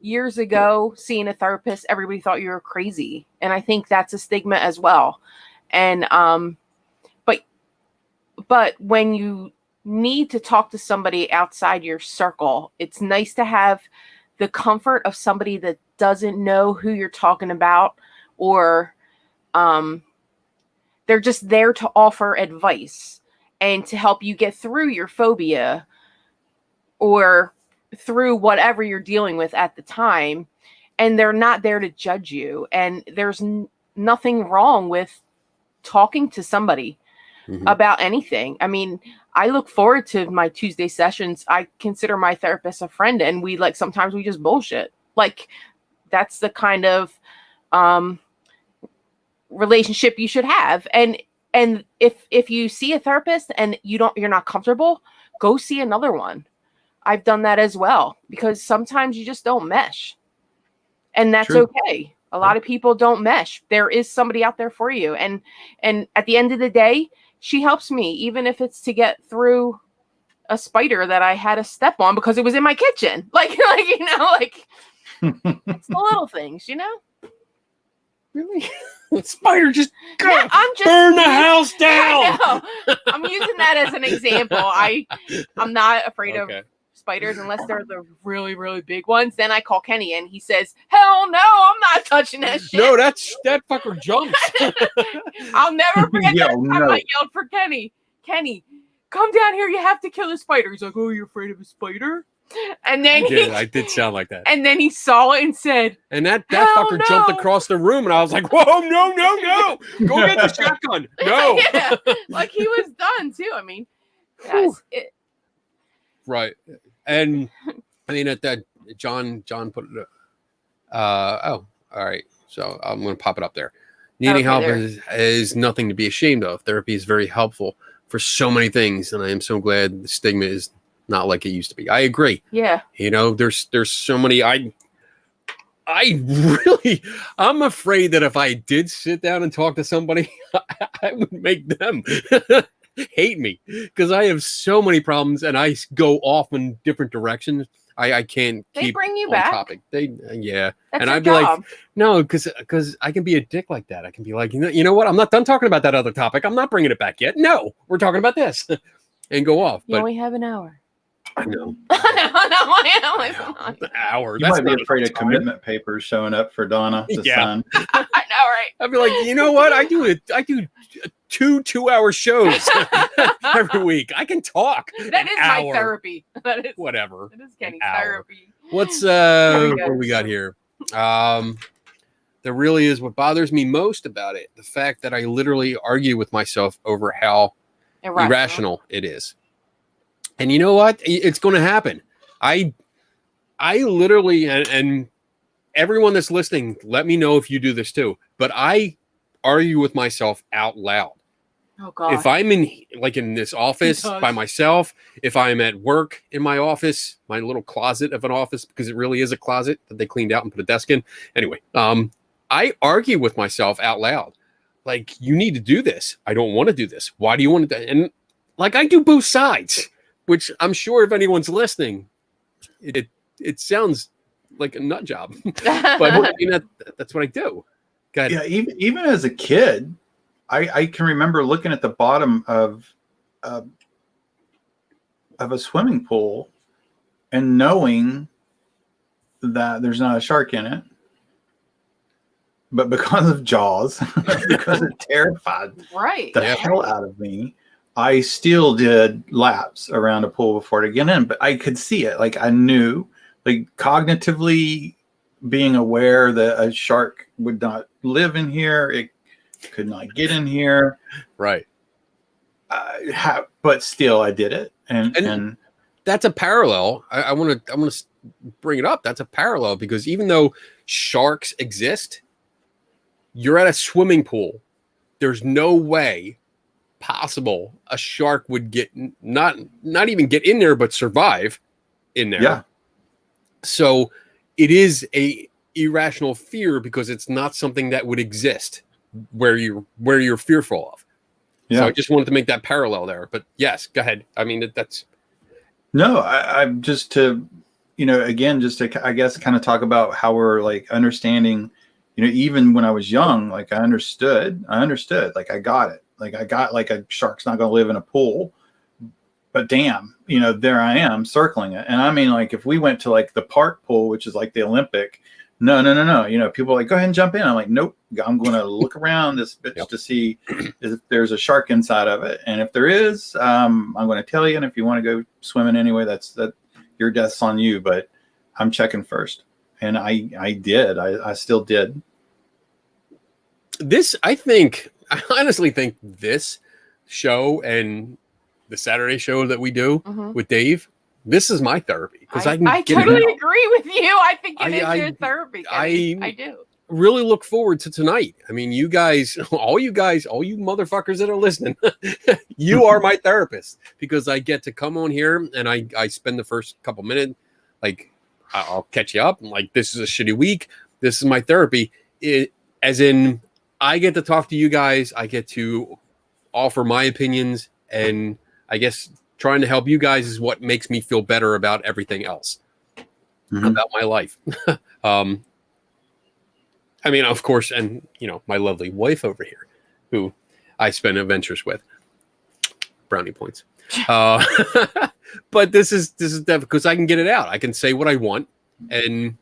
years ago, seeing a therapist, everybody thought you were crazy. And I think that's a stigma as well. And, but when you need to talk to somebody outside your circle, it's nice to have the comfort of somebody that doesn't know who you're talking about, or, they're just there to offer advice and to help you get through your phobia or through whatever you're dealing with at the time. And they're not there to judge you. And there's nothing wrong with talking to somebody about anything. I mean, I look forward to my Tuesday sessions. I consider my therapist a friend, and sometimes we just bullshit. That's the kind of relationship you should have. And if you see a therapist and you're not comfortable, go see another one. I've done that as well, because sometimes you just don't mesh, and that's okay. A lot of people don't mesh. There is somebody out there for you. And at the end of the day, she helps me, even if it's to get through a spider that I had to step on because it was in my kitchen. It's the little things, Really? The spider just I'm just burn the house down. I'm using that as an example. I'm not afraid of spiders unless they're the really, really big ones. Then I call Kenny and he says, "Hell no, I'm not touching that shit." No, that fucker jumps. I'll never forget that time I yelled for Kenny. Kenny, come down here. You have to kill the spider. He's like, "Oh, you're afraid of a spider?" And then I did sound like that. And then he saw it and said, and that fucker jumped across the room, and I was like, "Whoa, no. Go get the shotgun." No. Yeah, he was done too. I mean, right. And I mean, at that, John put it. All right. So I'm going to pop it up there. Needing help is nothing to be ashamed of. Therapy is very helpful for so many things, and I am so glad the stigma is not like it used to be. I agree. Yeah. There's so many. I'm afraid that if I did sit down and talk to somebody, I would make them hate me because I have so many problems and I go off in different directions. I can't keep bring you on back. topic. Yeah. That's and your I'd be job. like, no, because I can be a dick like that. I can be like, you know what? I'm not done talking about that other topic. I'm not bringing it back yet. No, we're talking about this and go off. You only have an hour. I know. No, I am. An hour. You That's might be not afraid of enough time. commitment papers showing up for Donna, the Yeah. son. I know, right? I'd be like, you know what? I do 2-hour shows every week. I can talk. That is my hour. therapy. That is Whatever. That is Kenny's hour. therapy. What's Very what good. do we got here? There really is what bothers me most about it. The fact that I literally argue with myself over how irrational it is. And you know what? It's going to happen. I literally, and everyone that's listening, let me know if you do this too. But I argue with myself out loud. Oh God. If I'm in this office by myself, if I'm at work in my office, my little closet of an office, because it really is a closet that they cleaned out and put a desk in. Anyway, I argue with myself out loud. Like, you need to do this. I don't want to do this. Why do you want to do? And like, I do both sides, which I'm sure if anyone's listening, it sounds like a nut job, but I mean, that's what I do. Go ahead. Yeah, even as a kid, I can remember looking at the bottom of a swimming pool and knowing that there's not a shark in it, but because of Jaws, because it terrified the hell out of me, I still did laps around a pool before to get in. But I could see it, like I knew, like cognitively being aware that a shark would not live in here. It could not get in here. Right. But still I did it. And that's a parallel. I want to bring it up. That's a parallel because even though sharks exist, you're at a swimming pool. There's no way possible a shark would get not even get in there, but survive in there. Yeah. So it is a irrational fear because it's not something that would exist where you're fearful of. Yeah. So I just wanted to make that parallel there. But yes, go ahead. I mean, that's no. I'm just to, again, just to I guess kind of talk about how we're like understanding. Even when I was young, like I understood, like I got it. Like I got like a shark's not going to live in a pool, but damn, there I am circling it. And I mean, like if we went to like the park pool, which is like the Olympic, no. People are like, go ahead and jump in. I'm like, nope, I'm going to look around this bitch to see if there's a shark inside of it. And if there is, I'm going to tell you. And if you want to go swimming anyway, that your death's on you, but I'm checking first. And I did, I still did. I honestly think this show and the Saturday show that we do with Dave, this is my therapy because I totally agree with you. I think it is your therapy. I do really look forward to tonight. I mean, you guys, all you motherfuckers that are listening, you are my therapist because I get to come on here and I spend the first couple minutes, like I'll catch you up. Like, this is a shitty week. This is my therapy. As in, I get to talk to you guys. I get to offer my opinions, and I guess trying to help you guys is what makes me feel better about everything else about my life. I mean, of course, and my lovely wife over here, who I spend adventures with. Brownie points. But this is definitely because I can get it out. I can say what I want, and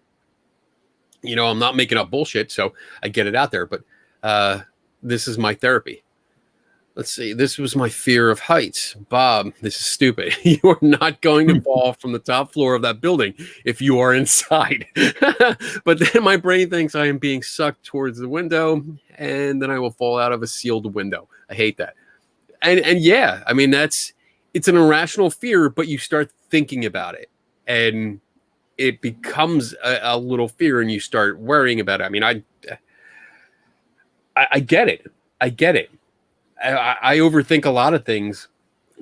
I'm not making up bullshit, so I get it out there. But this is my therapy. Let's see. This was my fear of heights. Bob, this is stupid. You are not going to fall from the top floor of that building if you are inside. But then my brain thinks I am being sucked towards the window, and then I will fall out of a sealed window. I hate that. And yeah, I mean, it's an irrational fear, but you start thinking about it, and it becomes a little fear, and you start worrying about it. I mean, I get it. I get it. I overthink a lot of things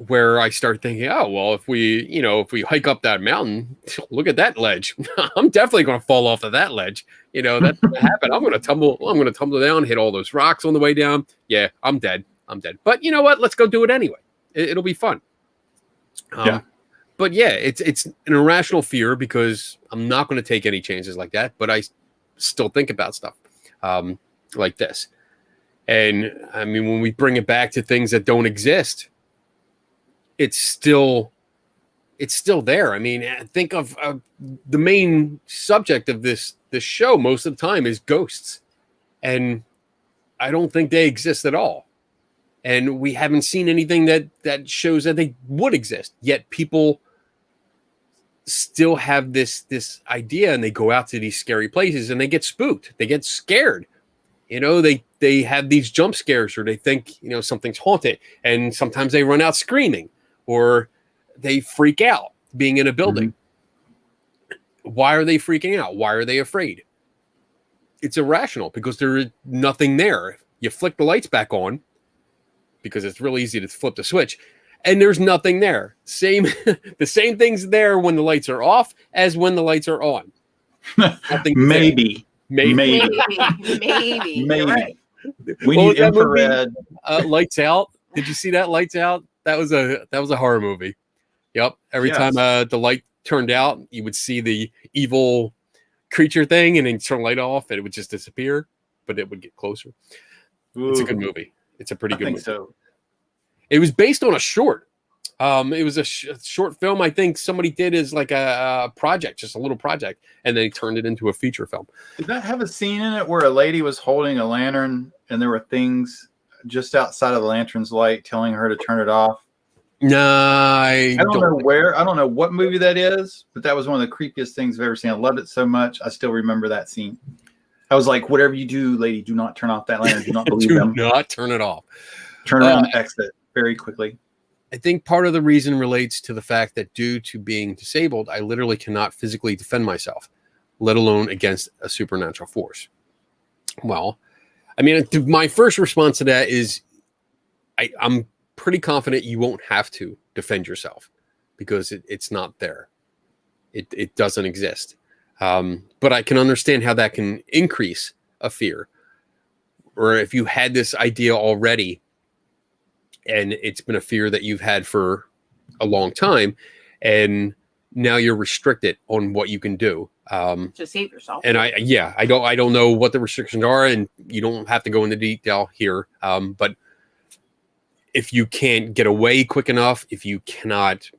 where I start thinking, oh, well, if we hike up that mountain, look at that ledge. I'm definitely going to fall off of that ledge. That's going to happen. I'm going to tumble down, hit all those rocks on the way down. Yeah, I'm dead. But you know what? Let's go do it anyway. It'll be fun. Yeah. But yeah, it's an irrational fear because I'm not going to take any chances like that. But I still think about stuff like this. And I mean, when we bring it back to things that don't exist, it's still there. I mean, think of the main subject of this show most of the time is ghosts. And I don't think they exist at all. And we haven't seen anything that shows that they would exist. Yet people still have this idea, and they go out to these scary places and they get spooked. They get scared. They have these jump scares, or they think, something's haunted. And sometimes they run out screaming, or they freak out being in a building. Mm-hmm. Why are they freaking out? Why are they afraid? It's irrational because there is nothing there. You flick the lights back on, because it's really easy to flip the switch, and there's nothing there. The same thing's there when the lights are off as when the lights are on. Maybe. Maybe. Right. We need infrared. Lights Out. Did you see that? Lights Out. That was a horror movie. Yep. Every time the light turned out, you would see the evil creature thing, and then turn the light off, and it would just disappear, but it would get closer. Ooh. It's a good movie. It's a pretty good movie. So. It was based on a short. It was a short film. I think somebody did as like a project, just a little project, and they turned it into a feature film. Did that have a scene in it where a lady was holding a lantern and there were things just outside of the lantern's light telling her to turn it off? No, I don't know where. I don't know what movie that is, but that was one of the creepiest things I've ever seen. I loved it so much. I still remember that scene. I was like, whatever you do, lady, do not turn off that lantern. Do not believe them. Do not turn it off. Turn around and exit very quickly. I think part of the reason relates to the fact that due to being disabled, I literally cannot physically defend myself, let alone against a supernatural force. Well, I mean, my first response to that is I'm pretty confident you won't have to defend yourself because it's not there. It doesn't exist. But I can understand how that can increase a fear. Or if you had this idea already and it's been a fear that you've had for a long time, and now you're restricted on what you can do to save yourself. And I don't know what the restrictions are, and you don't have to go into detail here. But if you can't get away quick enough, if you cannot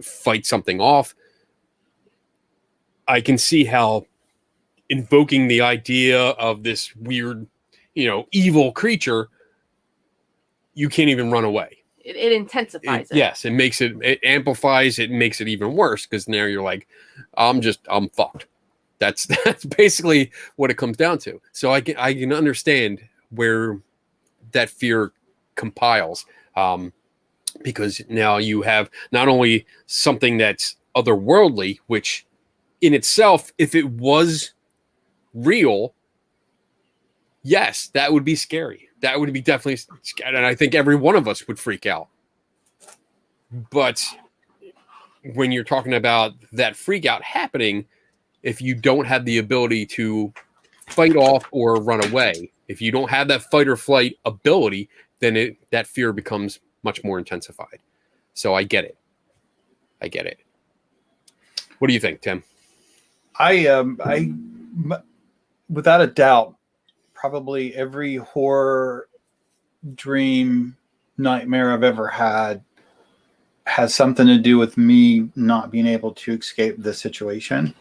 fight something off, I can see how invoking the idea of this weird, evil creature, you can't even run away. It intensifies it. Yes, it amplifies it, makes it even worse because now you're like, I'm fucked. That's basically what it comes down to. So I can understand where that fear compiles, because now you have not only something that's otherworldly, which in itself, if it was real, yes, that would be scary. That would be definitely scary, and I think every one of us would freak out. But when you're talking about that freak out happening, if you don't have the ability to fight off or run away, if you don't have that fight or flight ability, then that fear becomes much more intensified. So I get it. What do you think, Tim? I without a doubt, probably every horror dream nightmare I've ever had has something to do with me not being able to escape the situation.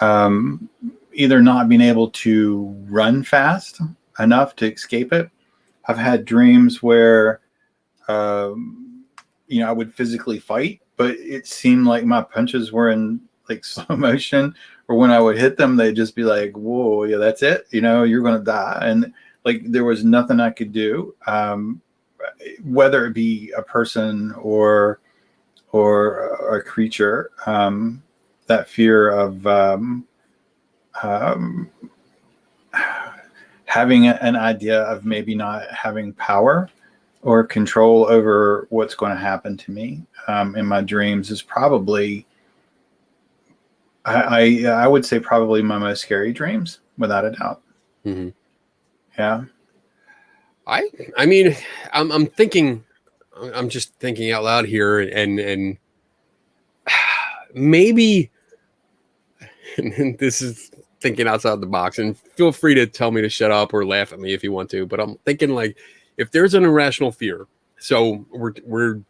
Either not being able to run fast enough to escape it. I've had dreams where, I would physically fight, but it seemed like my punches were in like slow motion, or when I would hit them, they'd just be like, whoa, yeah, that's it. You're going to die. And like, there was nothing I could do, whether it be a person or a creature. That fear of having an idea of maybe not having power or control over what's going to happen to me in my dreams is probably, I would say probably my most scary dreams, without a doubt. Mm-hmm. Yeah. I mean, I'm thinking, I'm just thinking out loud here, and maybe, and this is thinking outside the box, and feel free to tell me to shut up or laugh at me if you want to, but I'm thinking like, if there's an irrational fear, so I'm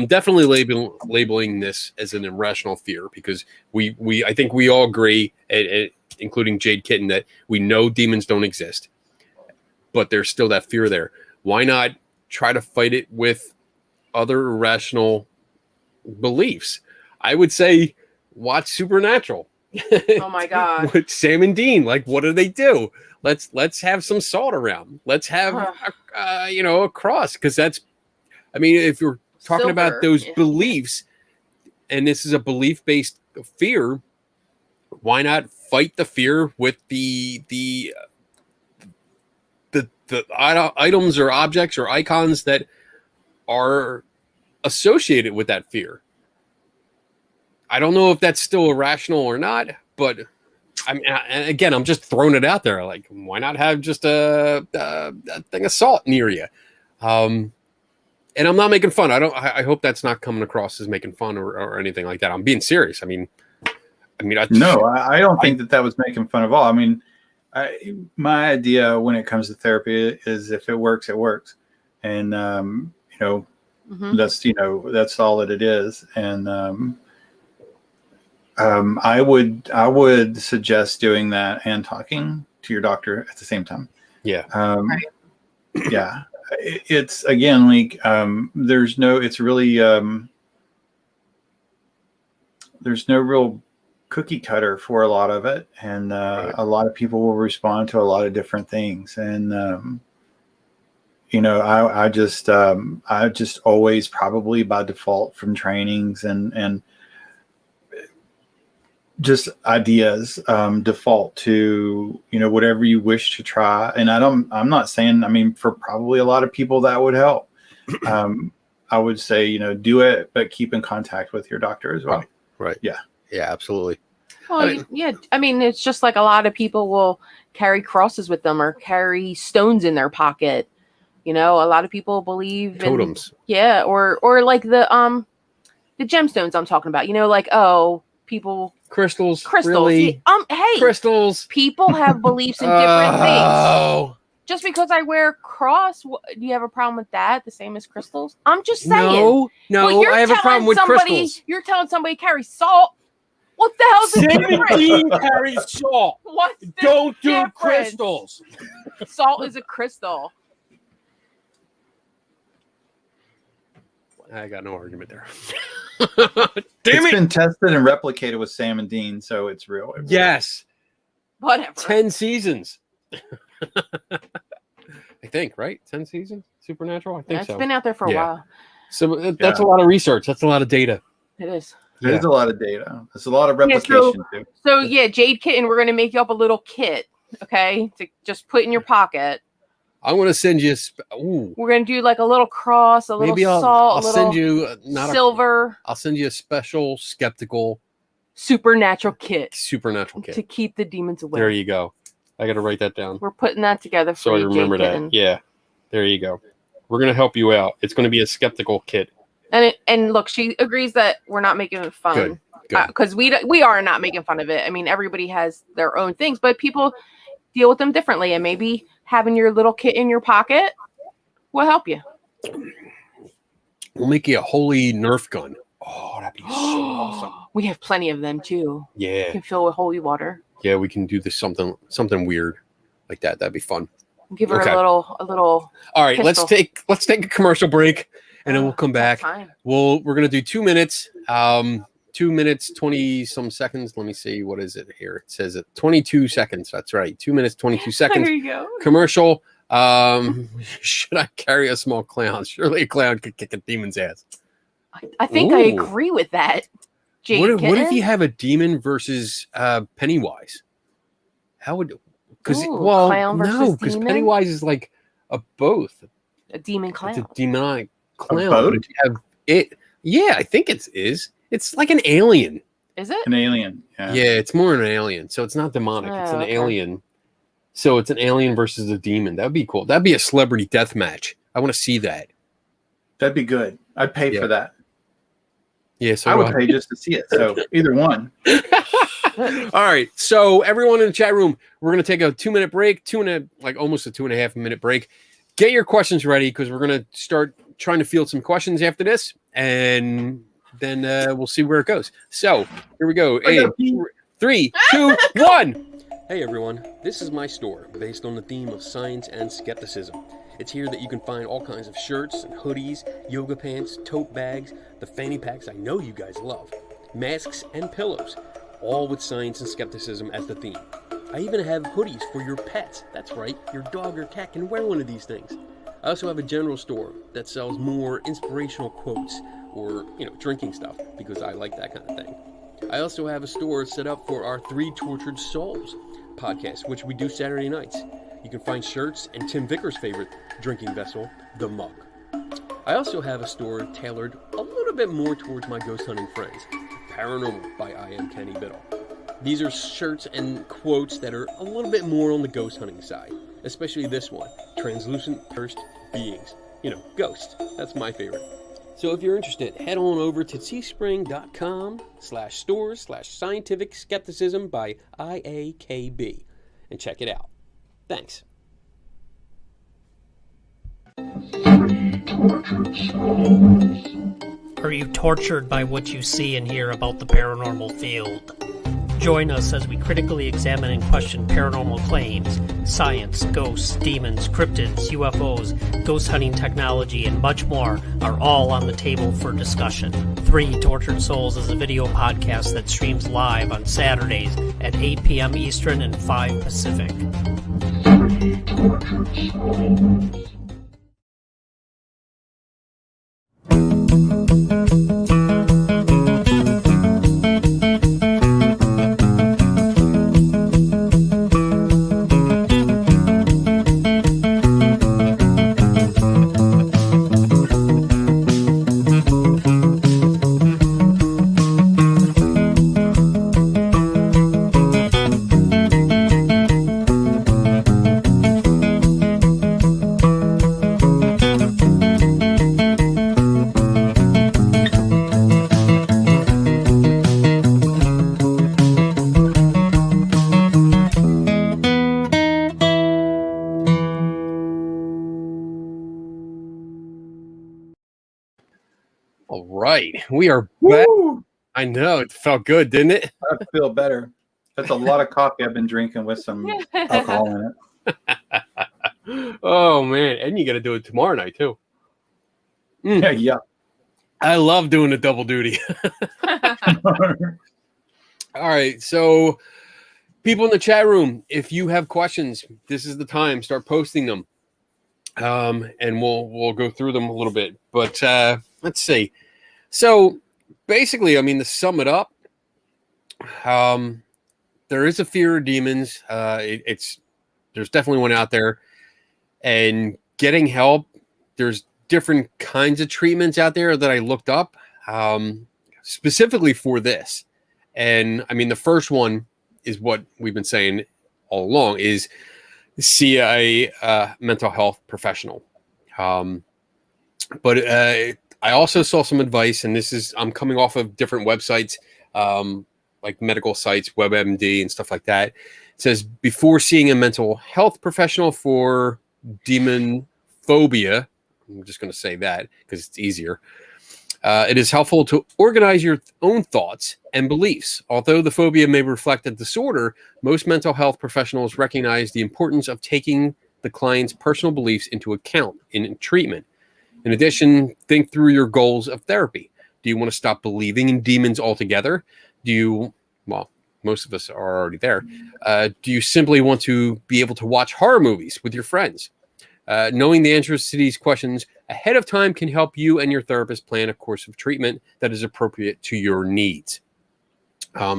definitely labeling this as an irrational fear, because I think we all agree, including JadeKitten, that we know demons don't exist, but there's still that fear there. Why not try to fight it with other irrational beliefs? I would say watch Supernatural. Oh my God. With Sam and Dean, like, what do? Let's have some salt around. Let's have a cross, because that's, I mean, if you're talking about those beliefs, and this is a belief-based fear, why not fight the fear with the items or objects or icons that are associated with that fear? I don't know if that's still irrational or not, but I mean, again, I'm just throwing it out there. Like, why not have just a thing of salt near you? And I'm not making fun. I hope that's not coming across as making fun or anything like that. I'm being serious. I don't think that was making fun of all. I mean, my idea when it comes to therapy is, if it works, it works, and Mm-hmm. that's all that it is. And I would suggest doing that and talking to your doctor at the same time. Yeah. Right. Yeah. It's, again, like, there's no real cookie cutter for a lot of it. And Right. A lot of people will respond to a lot of different things. And, I just always, probably by default from trainings and just ideas, default to, whatever you wish to try. And I'm not saying, I mean, for probably a lot of people that would help. I would say, do it, but keep in contact with your doctor as well. Right. Yeah. Yeah, absolutely. Well, yeah. I mean, it's just like a lot of people will carry crosses with them or carry stones in their pocket. A lot of people believe Totems. Or like the gemstones I'm talking about. People Crystals. Really? Hey, crystals. People have beliefs in different things. Oh. Just because I wear a cross, do you have a problem with that? The same as crystals? I'm just saying. No, I have a problem with crystals. You're telling somebody carry salt. What the hell's the difference? 17 carries salt. What's the Don't do difference? crystals. Salt is a crystal. I got no argument there. It's been tested and replicated with Sam and Dean, so it's real. Yes. Whatever. 10 seasons. I think, right? 10 seasons? Supernatural? I think so. It's been out there for a while. So that's a lot of research. That's a lot of data. It is. There's a lot of data. There's a lot of replication, too. So, JadeKitten, we're going to make you up a little kit, okay, to just put in your pocket. I'm going to send you. We're going to do like a little cross, a little salt, I'll a little send you silver. I'll send you a special skeptical supernatural kit to keep the demons away. There you go. I got to write that down. We're putting that together for so you, I remember JadeKitten. that. Yeah, there you go. We're going to help you out. It's going to be a skeptical kit. And look, she agrees that we're not making fun. Good. Because we are not making fun of it. I mean, everybody has their own things, but people deal with them differently. And maybe having your little kit in your pocket will help you. We'll make you a holy Nerf gun. Oh, that'd be so awesome. We have plenty of them too. Yeah. You can fill with holy water. Yeah, we can do this something weird like that. That'd be fun. Give her a little. All right, pistol. let's take a commercial break, and then we'll come back. We're gonna do 2 minutes. 2 minutes 20 some seconds. Let me see, what is it here? It says 22 seconds. That's right. 2 minutes 22 seconds. There you go. Commercial. Should I carry a small clown? Surely a clown could kick a demon's ass. I think I agree with that. What if you have a demon versus Pennywise? How would? Because clown versus no, because demon? Pennywise is like a both. A demon clown. It's a demonic clown. boat? But you have it. Yeah, I think it is. It's like an alien. Is it? An alien. Yeah, it's more an alien. So it's not demonic. It's an okay. alien. So it's an alien versus a demon. That'd be cool. That'd be a celebrity death match. I want to see that. That'd be good. I'd pay for that. Yeah, so I would pay just to see it. So either one. All right. So everyone in the chat room, we're gonna take a 2-minute break, almost a 2.5-minute break. Get your questions ready because we're gonna start trying to field some questions after this, and then we'll see where it goes. So here we go. 3, 2, 1. Hey everyone, this is my store based on the theme of science and skepticism. It's here that you can find all kinds of shirts and hoodies, yoga pants, tote bags, the fanny packs I know you guys love, masks and pillows, all with science and skepticism as the theme. I even have hoodies for your pets. That's right, your dog or cat can wear one of these things. I also have a general store that sells more inspirational quotes or, drinking stuff because I like that kind of thing. I also have a store set up for our 3 Tortured Souls podcast, which we do Saturday nights. You can find shirts and Tim Vickers' favorite drinking vessel, the mug. I also have a store tailored a little bit more towards my ghost hunting friends, Paranormal by I Am Kenny Biddle. These are shirts and quotes that are a little bit more on the ghost hunting side, especially this one, Translucent Cursed Beings. Ghost. That's my favorite. So if you're interested, head on over to teespring.com/stores/scientific skepticism by IAKB and check it out. Thanks. Are you tortured by what you see and hear about the paranormal field? Join us as we critically examine and question paranormal claims, science, ghosts, demons, cryptids, UFOs, ghost hunting technology, and much more are all on the table for discussion. 3 Tortured Souls is a video podcast that streams live on Saturdays at 8 p.m. Eastern and 5 Pacific. 3 Tortured Souls. We are back. I know, it felt good, didn't it? I feel better. That's a lot of coffee I've been drinking with some alcohol in it. Oh man, and you got to do it tomorrow night too. Yeah. I love doing the double duty. All right, so people in the chat room, if you have questions, this is the time. Start posting them, and we'll go through them a little bit. But let's see. So basically, to sum it up, there is a fear of demons. There's definitely one out there, and getting help. There's different kinds of treatments out there that I looked up specifically for this. And the first one is what we've been saying all along: is see a mental health professional. But I also saw some advice, and I'm coming off of different websites, like medical sites, WebMD and stuff like that. It says, before seeing a mental health professional for demon phobia, I'm just going to say that because it's easier. It is helpful to organize your own thoughts and beliefs. Although the phobia may reflect a disorder, most mental health professionals recognize the importance of taking the client's personal beliefs into account in treatment. In addition, think through your goals of therapy. Do you want to stop believing in demons altogether? Most of us are already there. Do you simply want to be able to watch horror movies with your friends? Knowing the answers to these questions ahead of time can help you and your therapist plan a course of treatment that is appropriate to your needs.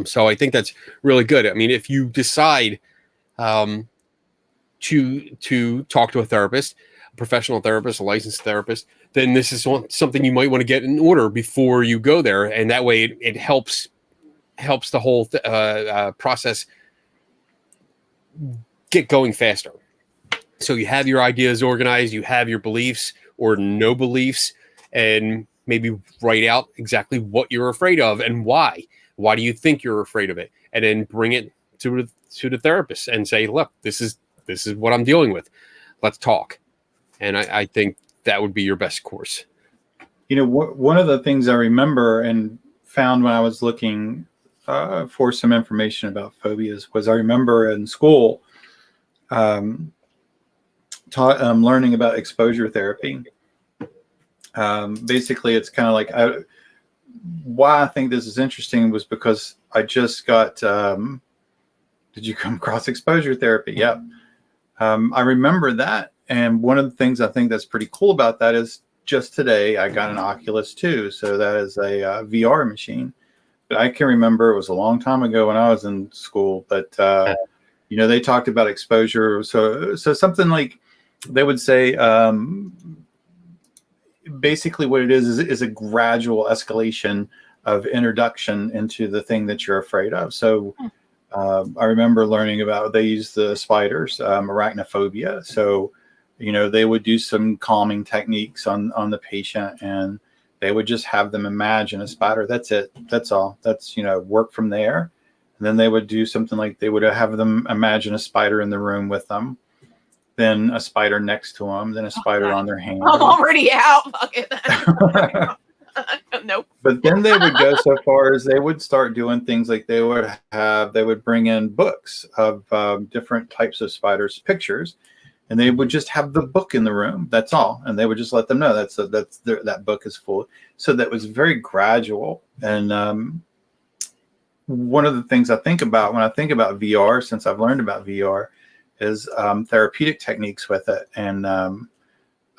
So I think that's really good. If you decide to talk to a therapist, professional therapist, a licensed therapist, then this is something you might want to get in order before you go there. And that way it helps the whole process get going faster. So you have your ideas organized, you have your beliefs or no beliefs, and maybe write out exactly what you're afraid of and why. Why do you think you're afraid of it? And then bring it to the therapist and say, look, this is what I'm dealing with. Let's talk. And I think that would be your best course. You know, one of the things I remember and found when I was looking for some information about phobias was I remember in school learning about exposure therapy. Basically, it's kind of like why I think this is interesting was because I just got. Did you come across exposure therapy? Yep. I remember that. And one of the things I think that's pretty cool about that is just today I got an Oculus 2. So that is a VR machine. But I can remember it was a long time ago when I was in school. But, you know, they talked about exposure. So something like they would say basically what it is a gradual escalation of introduction into the thing that you're afraid of. So I remember learning about they use the spiders, arachnophobia. So, you know, they would do some calming techniques on the patient and they would just have them imagine a spider. That's it. That's all. That's, you know, work from there. And then they would do something like they would have them imagine a spider in the room with them, then a spider next to them, then a spider on their hand. I'm already out. Fuck it. Nope. But then they would go so far as they would start doing things like they would bring in books of different types of spiders, pictures, and they would just have the book in the room. That's all, and they would just let them know that book is full. So that was very gradual. And one of the things I think about when I think about VR, since I've learned about VR, is therapeutic techniques with it. And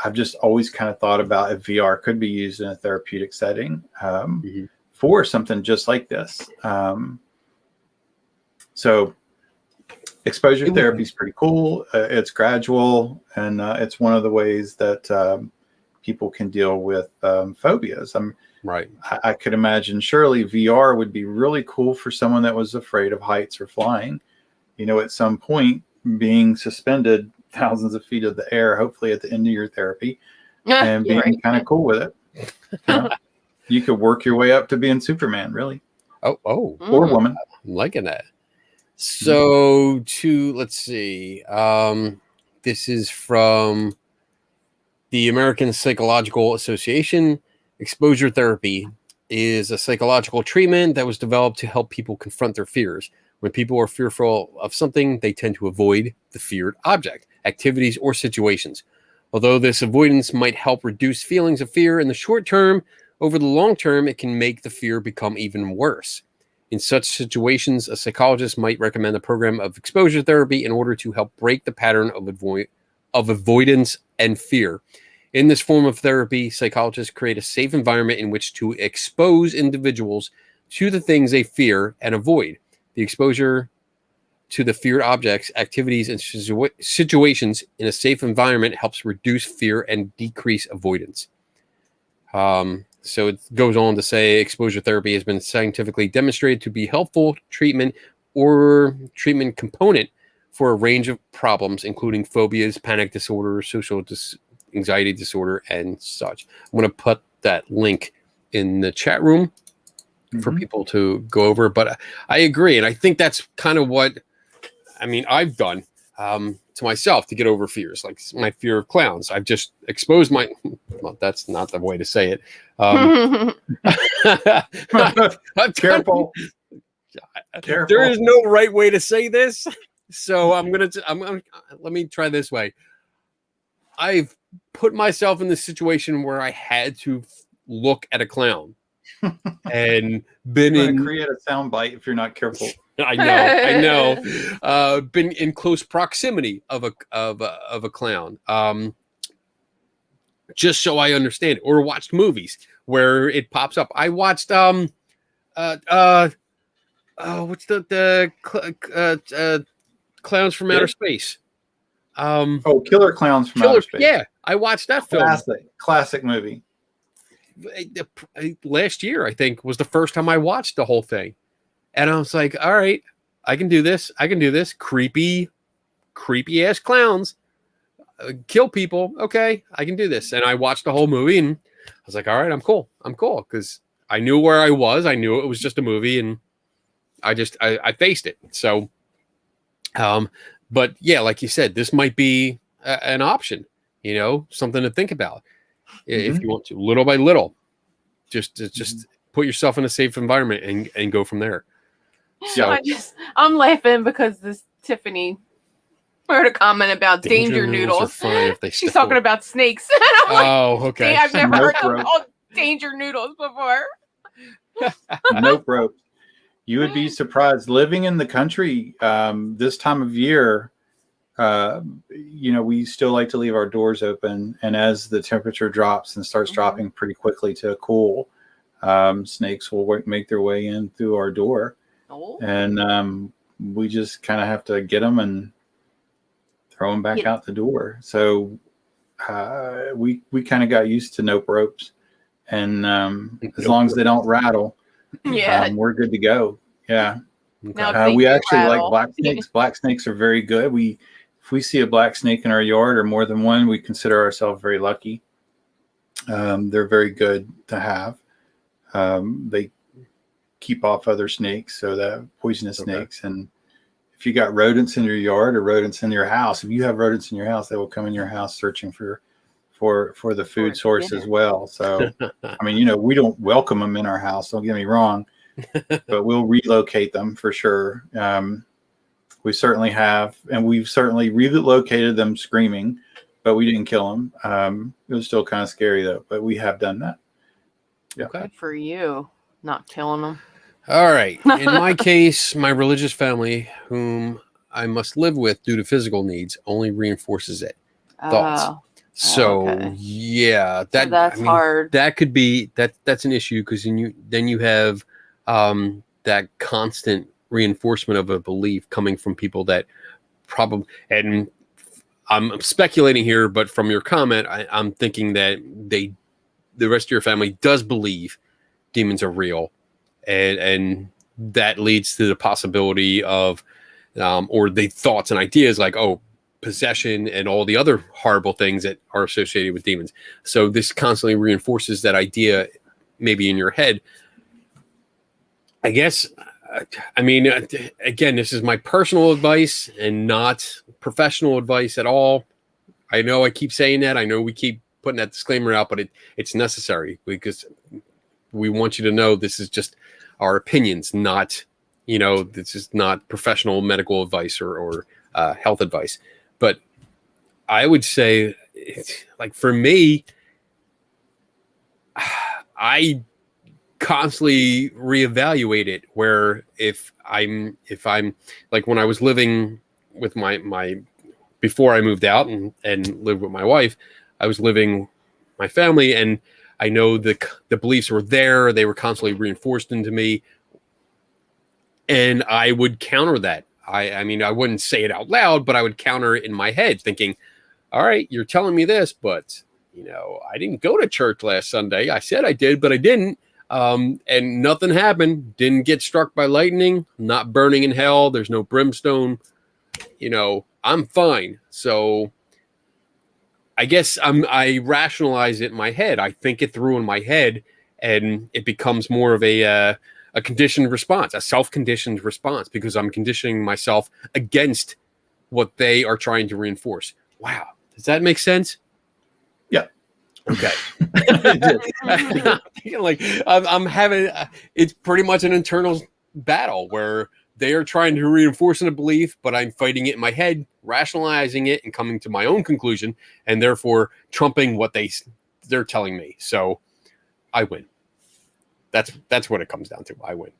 I've just always kind of thought about if VR could be used in a therapeutic setting for something just like this. So exposure therapy is pretty cool. It's gradual, and it's one of the ways that people can deal with phobias. Right. I could imagine surely VR would be really cool for someone that was afraid of heights or flying. You know, at some point, being suspended thousands of feet of the air, hopefully at the end of your therapy, and being kind of cool with it. You know, you could work your way up to being Superman, really. Oh, or woman. I'm liking that. So let's see. This is from the American Psychological Association. Exposure therapy is a psychological treatment that was developed to help people confront their fears. When people are fearful of something, they tend to avoid the feared object, activities, or situations. Although this avoidance might help reduce feelings of fear in the short term, over the long term, it can make the fear become even worse. In such situations, a psychologist might recommend a program of exposure therapy in order to help break the pattern of avoidance and fear. In this form of therapy, psychologists create a safe environment in which to expose individuals to the things they fear and avoid. The exposure to the feared objects, activities, and situations in a safe environment helps reduce fear and decrease avoidance. So it goes on to say exposure therapy has been scientifically demonstrated to be helpful treatment or treatment component for a range of problems, including phobias, panic disorder, social anxiety disorder, and such. I'm going to put that link in the chat room for people to go over. But I agree. And I think that's kind of what, I've done to myself to get over fears, like my fear of clowns. I've just exposed well, that's not the way to say it. Careful. There is no right way to say this. So I'm going to, let me try this way. I've put myself in this situation where I had to look at a clown and been create a sound bite if you're not careful. I know. Been in close proximity of a clown, just so I understand it, or watched movies where it pops up. I watched what's the Clowns from Outer Space? Killer Clowns from Outer Space. Yeah, I watched that film. Classic movie. Last year, I think, was the first time I watched the whole thing. And I was like, all right, I can do this. I can do this. Creepy ass clowns kill people. Okay, I can do this. And I watched the whole movie and I was like, all right, I'm cool. Because I knew where I was. I knew it was just a movie and I faced it. So, but yeah, like you said, this might be an option, something to think about if you want to, little by little, just put yourself in a safe environment and go from there. So I'm laughing because this Tiffany heard a comment about danger noodles. She's talking about snakes. Okay. I've never heard them called danger noodles before. Nope ropes. You would be surprised living in the country this time of year. We still like to leave our doors open, and as the temperature drops and starts dropping pretty quickly to a cool, snakes will make their way in through our door. And we just kind of have to get them and throw them back out the door. So we kind of got used to nope ropes, and as long as they don't rattle, we're good to go. Yeah. We actually like black snakes. Black snakes are very good. If we see a black snake in our yard or more than one, we consider ourselves very lucky. They're very good to have. They keep off other snakes, so that poisonous snakes. And if you got rodents in your yard or rodents in your house, if you have rodents in your house, they will come in your house searching for the food source as well. So, we don't welcome them in our house. Don't get me wrong, but we'll relocate them for sure. We certainly have, and we've certainly relocated them screaming, but we didn't kill them. It was still kind of scary though, but we have done that. Yeah. Good for you, not killing them. All right. In my case, my religious family, whom I must live with due to physical needs, only reinforces it. Thoughts. That's hard. That could be that's an issue because then you have that constant reinforcement of a belief coming from people that probably, and I'm speculating here, but from your comment, I'm thinking that the rest of your family does believe demons are real, and that leads to the possibility of or the thoughts and ideas like, possession and all the other horrible things that are associated with demons. So this constantly reinforces that idea maybe in your head. I guess, again, this is my personal advice and not professional advice at all. I know I keep saying that. I know we keep putting that disclaimer out, but it's necessary because we want you to know this is just our opinions, not, this is not professional medical advice or health advice. But I would say, like, for me, I constantly reevaluate it, where if I'm like, when I was living with my before I moved out and lived with my wife, I was living my family, and I know the beliefs were there. They were constantly reinforced into me, and I would counter that. I wouldn't say it out loud, but I would counter it in my head thinking, all right, you're telling me this, but I didn't go to church last Sunday. I said I did, but I didn't. And nothing happened. Didn't get struck by lightning, not burning in hell. There's no brimstone. I'm fine. So I guess I rationalize it in my head. I think it through in my head, and it becomes more of a conditioned response, a self-conditioned response, because I'm conditioning myself against what they are trying to reinforce. Wow. Does that make sense? Yeah. Okay. I'm having, it's pretty much an internal battle where they are trying to reinforce a belief, but I'm fighting it in my head, rationalizing it and coming to my own conclusion, and therefore trumping what they're telling me. So I win. That's what it comes down to. I win.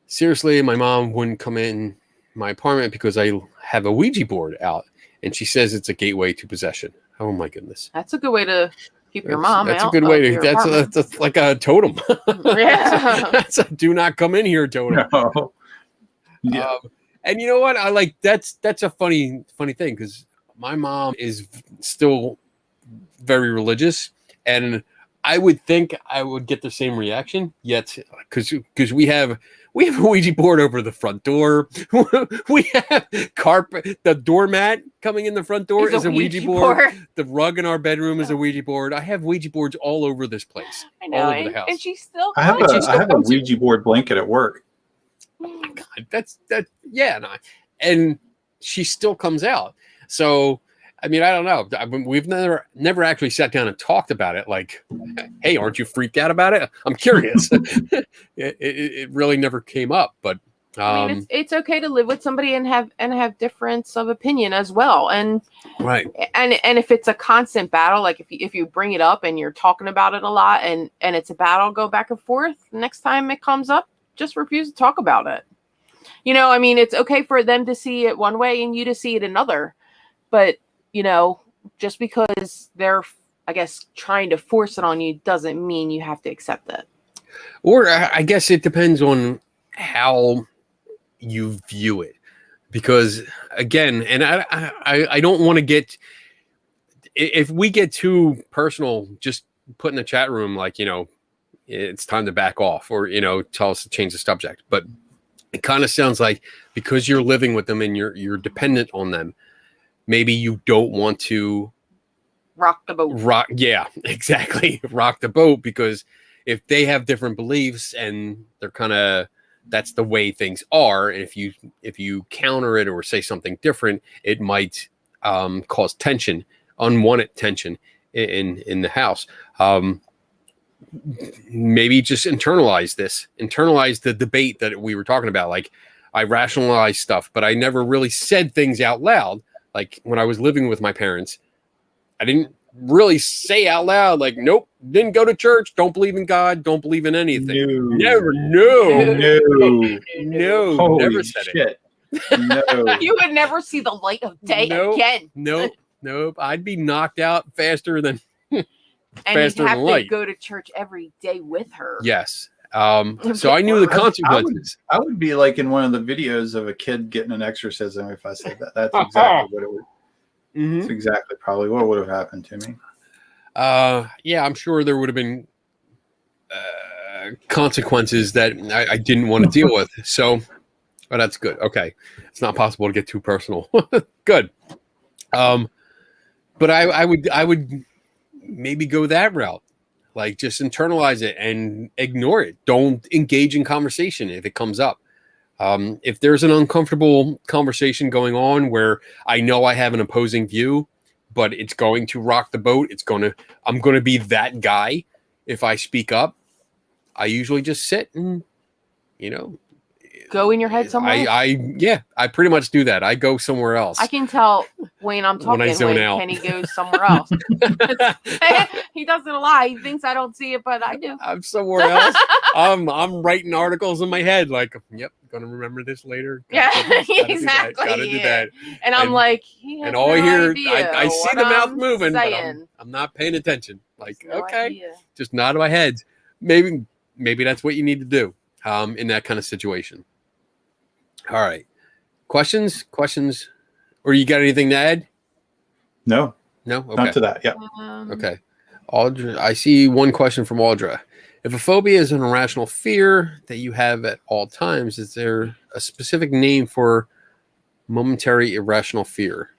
Seriously, my mom wouldn't come in my apartment because I have a Ouija board out, and she says it's a gateway to possession. Oh my goodness. That's a good way to keep your mom out. That's a good way to. That's like a totem. Yeah. That's a do not come in here totem. No. Yeah. And you know what? I like that's a funny thing because my mom is still very religious, and I would think I would get the same reaction. Yet, because we have a Ouija board over the front door. We have carpet. The doormat coming in the front door is a Ouija board. The rug in our bedroom is a Ouija board. I have Ouija boards all over this place. I know, all over the house. and she's still. I have a Ouija board blanket at work. Oh my God, yeah, and she still comes out. So. I mean, I don't know. We've never actually sat down and talked about it. Like, hey, aren't you freaked out about it? I'm curious. it really never came up. But I mean, it's okay to live with somebody and have difference of opinion as well. And right. And if it's a constant battle, like if you bring it up and you're talking about it a lot, and it's a battle, go back and forth. Next time it comes up, just refuse to talk about it. You know, I mean, it's okay for them to see it one way and you to see it another, but you know, just because they're, I guess, trying to force it on you doesn't mean you have to accept it. Or I guess it depends on how you view it. Because, again, and I don't want to get... If we get too personal, just put in the chat room, like, you know, it's time to back off or, you know, tell us to change the subject. But it kind of sounds like because you're living with them and you're dependent on them, maybe you don't want to rock the boat. Yeah, exactly. Rock the boat, because if they have different beliefs and they're kind of, that's the way things are. And if you counter it or say something different, it might cause tension, unwanted tension in the house. Maybe just internalize the debate that we were talking about. Like, I rationalize stuff, but I never really said things out loud. Like when I was living with my parents, I didn't really say out loud, like, nope, didn't go to church, don't believe in God, don't believe in anything. Never, no. Holy never said shit. it. No. You would never see the light of day again. Nope. I'd be knocked out faster than and faster you'd have than light. To go to church every day with her. Yes. So I knew the consequences. I would be like in one of the videos of a kid getting an exorcism if I said that. That's exactly what it would. Mm-hmm. That's exactly probably what would have happened to me. Yeah, I'm sure there would have been consequences that I didn't want to deal with. So, oh, that's good. Okay, it's not possible to get too personal. Good. But I would maybe go that route. Like, just internalize it and ignore it. Don't engage in conversation if it comes up. If there's an uncomfortable conversation going on where I know I have an opposing view, but it's going to rock the boat, I'm going to be that guy. If I speak up, I usually just sit and, you know, go in your head somewhere. I pretty much do that. I go somewhere else. I can tell when I'm talking when Kenny goes somewhere else. He doesn't lie. He thinks I don't see it, but I do. I'm somewhere else. I'm writing articles in my head like, yep, gonna remember this later. Exactly. Gotta do that. And I'm like, and all I hear, I see the mouth moving, but I'm not paying attention. Like, okay, just nod my head. Maybe that's what you need to do in that kind of situation. All right. Questions? Or you got anything to add? No. Okay. Not to that. Yeah. Okay. Audra, I see one question from Audra. If a phobia is an irrational fear that you have at all times, is there a specific name for momentary irrational fear?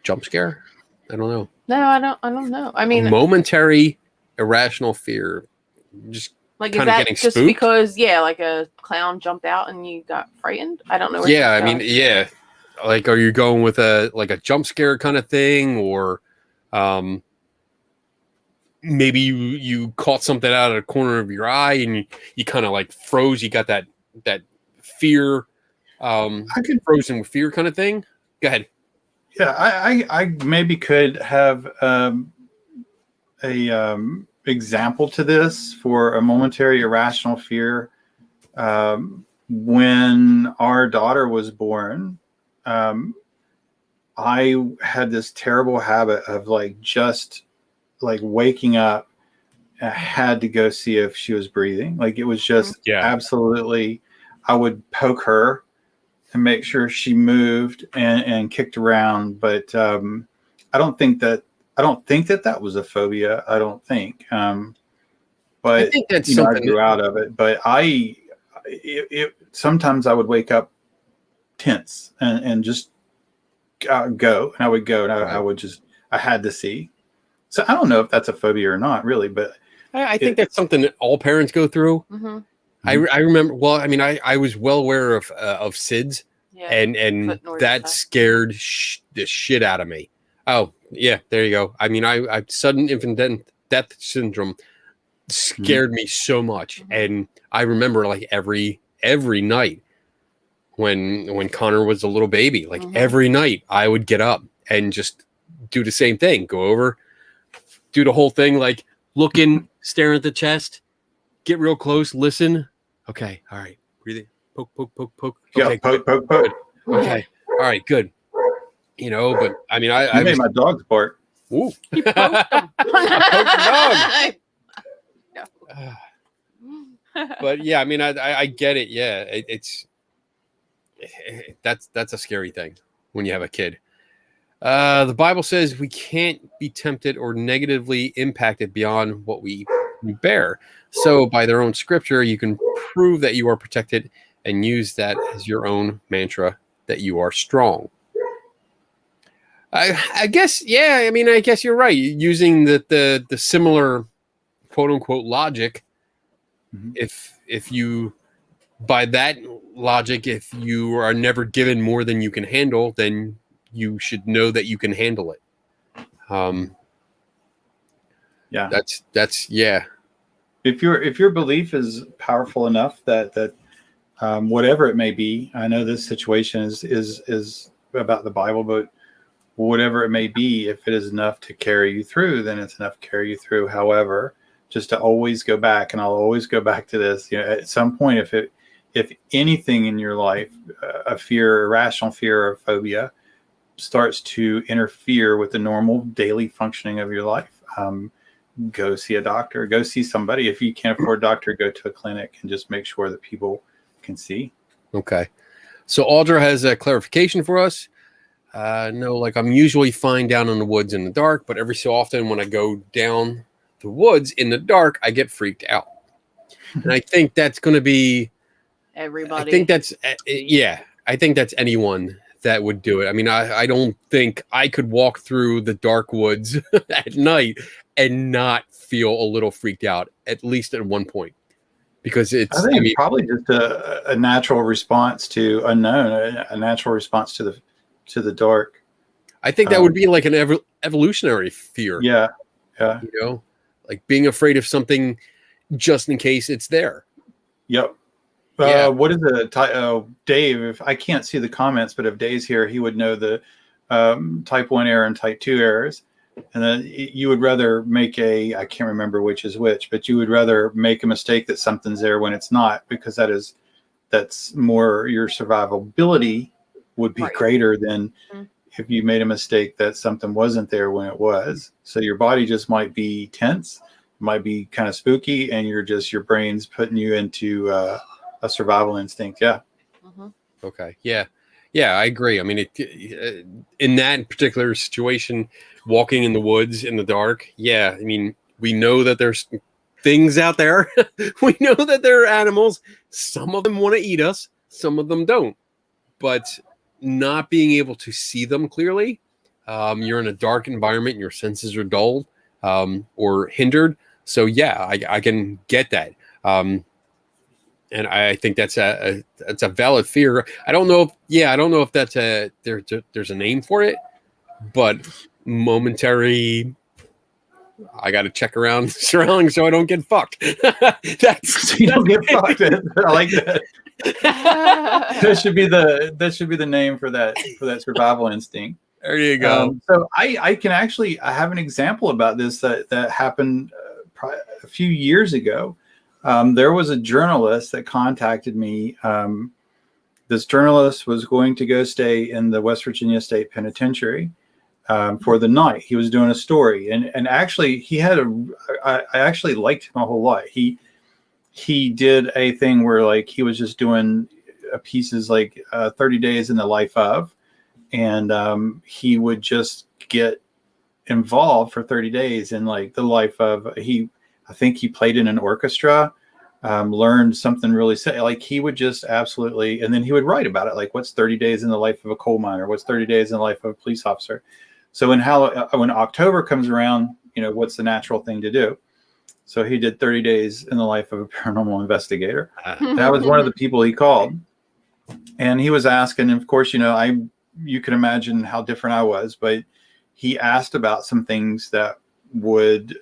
Jump scare? I don't know. No, I don't know. I mean, momentary irrational fear. Just like, is that just spooked? Because, like a clown jumped out and you got frightened? I don't know. Yeah, I mean, yeah. Like, are you going with a jump scare kind of thing, or maybe you caught something out of the corner of your eye and you kind of like froze? You got that fear, frozen with fear kind of thing. Go ahead. Yeah, I maybe could have a example to this for a momentary irrational fear. When our daughter was born, I had this terrible habit of just waking up. I had to go see if she was breathing. Like, it was just absolutely, I would poke her and make sure she moved and kicked around. But I don't think that that was a phobia. I don't think. But I think that's I something grew out of it. But sometimes I would wake up tense and just go, and I would go, and I had to see. So I don't know if that's a phobia or not, really, but I think that's something that all parents go through. Mm-hmm. I remember. Well, I mean, I was well aware of SIDS, and that scared the shit out of me. Oh yeah, there you go. I mean, I sudden infant death syndrome scared me so much, and I remember like every night when Connor was a little baby, like every night I would get up and just do the same thing, go over, do the whole thing, like looking, staring at the chest, get real close, listen. Okay, all right, breathing, poke. Okay, yeah, poke. Okay, all right, good. You know, but I mean, I made my dogs bark. Ooh, You poked them. I poked the dog. But yeah, I mean, I get it. Yeah, that's a scary thing when you have a kid. The Bible says we can't be tempted or negatively impacted beyond what we bear. So by their own scripture, you can prove that you are protected and use that as your own mantra that you are strong. I guess, yeah, I mean, I guess you're right. Using the similar quote unquote logic, if you, by that logic, if you are never given more than you can handle, then you should know that you can handle it. Yeah, that's yeah. If your belief is powerful enough that whatever it may be, I know this situation is about the Bible, but whatever it may be, if it is enough to carry you through, then it's enough to carry you through. However, just to always go back, and I'll always go back to this, you know, at some point, if anything in your life, a fear, irrational fear or phobia starts to interfere with the normal daily functioning of your life, go see a doctor, go see somebody. If you can't afford a doctor, go to a clinic and just make sure that people can see. Okay. So Audra has a clarification for us. No, like I'm usually fine down in the woods in the dark, but every so often when I go down the woods in the dark, I get freaked out. And I think that's going to be everybody. I think that's, yeah, I think that's anyone that would do it. I mean, I don't think I could walk through the dark woods at night and not feel a little freaked out, at least at one point. Because it's, I think it's probably just a natural response to unknown, a natural response to the dark. I think that would be like an evolutionary fear. Yeah. You know, like being afraid of something just in case it's there. Yep. What is the Dave? If I can't see the comments, but if Dave's here, he would know the type 1 error and type 2 errors. And then you would rather make I can't remember which is which, but you would rather make a mistake that something's there when it's not, because that's more your survivability would be greater than if you made a mistake that something wasn't there when it was. So your body just might be tense, might be kind of spooky, and your brain's putting you into a survival instinct. Yeah. Okay. Yeah. Yeah, I agree. I mean, in that particular situation, walking in the woods in the dark. Yeah. I mean, we know that there's things out there. We know that there are animals. Some of them want to eat us. Some of them don't. But not being able to see them clearly, you're in a dark environment and your senses are dulled or hindered. So yeah, I can get that. And I think that's a valid fear. I don't know if that's there's a name for it, but momentary. I got to check around surroundings so I don't get fucked. So you don't get fucked. I like that. That should be the name for that survival instinct. There you go. So I have an example about this that happened a few years ago. There was a journalist that contacted me. This journalist was going to go stay in the West Virginia State Penitentiary for the night. He was doing a story, and actually I actually liked him a whole lot. He did a thing where like he was just doing pieces like 30 Days in the Life of, and he would just get involved for 30 days in like the life of I think he played in an orchestra, learned something really like he would just absolutely, and then he would write about it, like what's 30 days in the life of a coal miner, what's 30 days in the life of a police officer. So when October comes around, what's the natural thing to do? So he did 30 days in the life of a paranormal investigator. That was one of the people he called, and he was asking, and of course, you can imagine how different I was, but he asked about some things that would,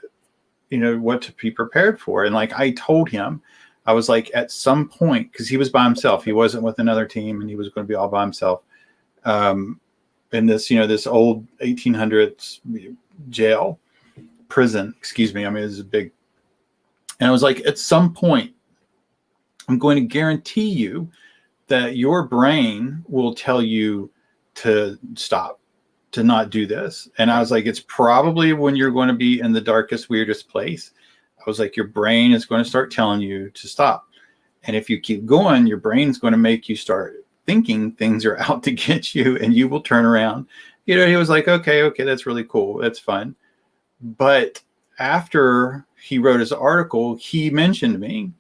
what to be prepared for. And like I told him, I was like, at some point, because he was by himself, he wasn't with another team, and he was going to be all by himself in this, this old 1800s prison, excuse me. I mean, this is big. And I was like, at some point, I'm going to guarantee you that your brain will tell you to stop, to not do this. And I was like, it's probably when you're going to be in the darkest, weirdest place. I was like, your brain is going to start telling you to stop. And if you keep going, your brain's going to make you start thinking things are out to get you, and you will turn around. He was like, okay, that's really cool. That's fun. But after he wrote his article, he mentioned me,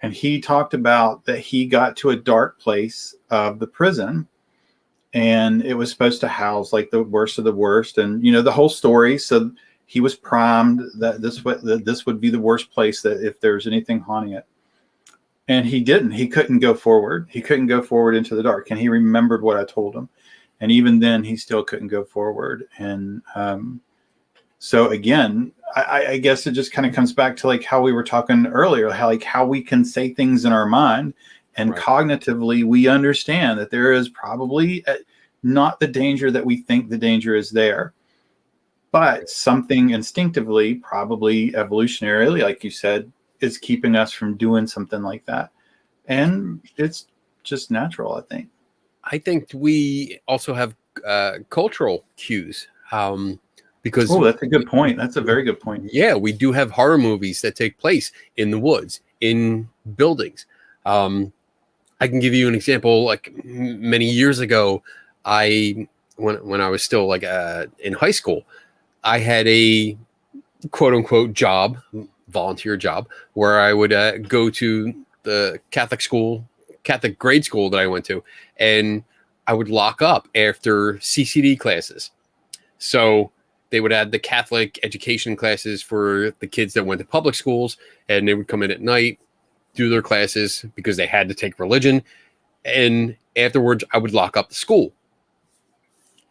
and he talked about that he got to a dark place of the prison, and it was supposed to house like the worst of the worst, and the whole story. So he was primed that this would be the worst place, that if there's anything haunting it. And he didn't. He couldn't go forward. He couldn't go forward into the dark. And he remembered what I told him. And even then, he still couldn't go forward. And so again, I guess it just kind of comes back to like how we were talking earlier, how we can say things in our mind. And right. Cognitively, we understand that there is probably not the danger that we think the danger is there, but something instinctively, probably evolutionarily, like you said, is keeping us from doing something like that. And it's just natural, I think. I think we also have cultural cues. Because that's a good point. That's a very good point. Yeah, we do have horror movies that take place in the woods, in buildings. I can give you an example. Like many years ago, when I was still like in high school, I had a quote unquote job, volunteer job, where I would go to the Catholic grade school that I went to, and I would lock up after CCD classes. So they would add the Catholic education classes for the kids that went to public schools, and they would come in at night, do their classes because they had to take religion. And afterwards, I would lock up the school.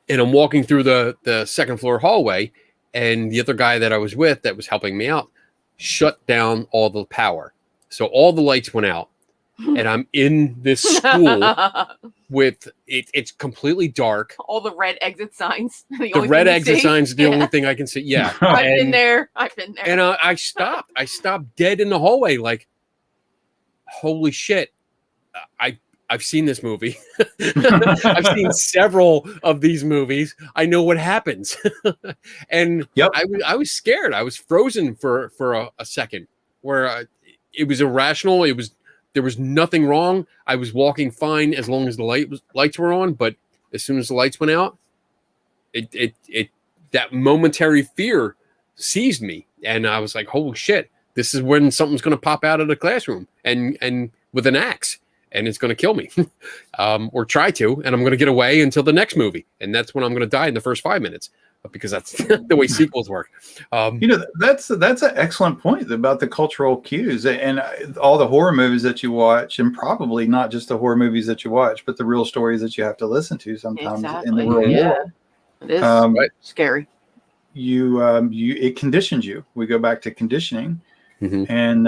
And I'm walking through the second floor hallway, and the other guy that I was with that was helping me out shut down all the power. So all the lights went out, and I'm in this school with it's completely dark. All the red exit signs. The red exit signs are the only thing I can see. Yeah. I've been there. And I stopped. I stopped dead in the hallway, like, holy shit. I've seen this movie. I've seen several of these movies. I know what happens. And yep. I was scared. I was frozen for a second, where it was irrational. There was nothing wrong. I was walking fine as long as the lights were on. But as soon as the lights went out, that momentary fear seized me, and I was like, "Holy shit! This is when something's going to pop out of the classroom and with an axe, and it's going to kill me, or try to, and I'm going to get away until the next movie, and that's when I'm going to die in the first 5 minutes." Because that's the way sequels work. That's an excellent point about the cultural cues and all the horror movies that you watch, and probably not just the horror movies that you watch, but the real stories that you have to listen to sometimes in the real world. It is scary. It conditions you. We go back to conditioning, and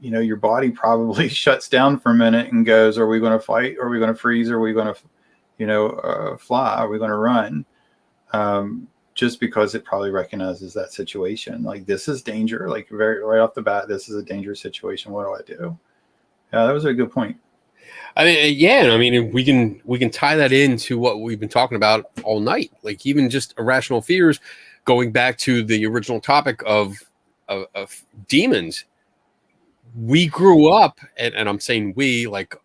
your body probably shuts down for a minute and goes, "Are we going to fight? Are we going to freeze? Are we going to, fly? Are we going to run?" Just because it probably recognizes that situation, like this is danger, like right off the bat, this is a dangerous situation. What do I do? Yeah, that was a good point. I mean, yeah, I mean, we can tie that into what we've been talking about all night, like even just irrational fears, going back to the original topic of demons. We grew up, and I'm saying we, like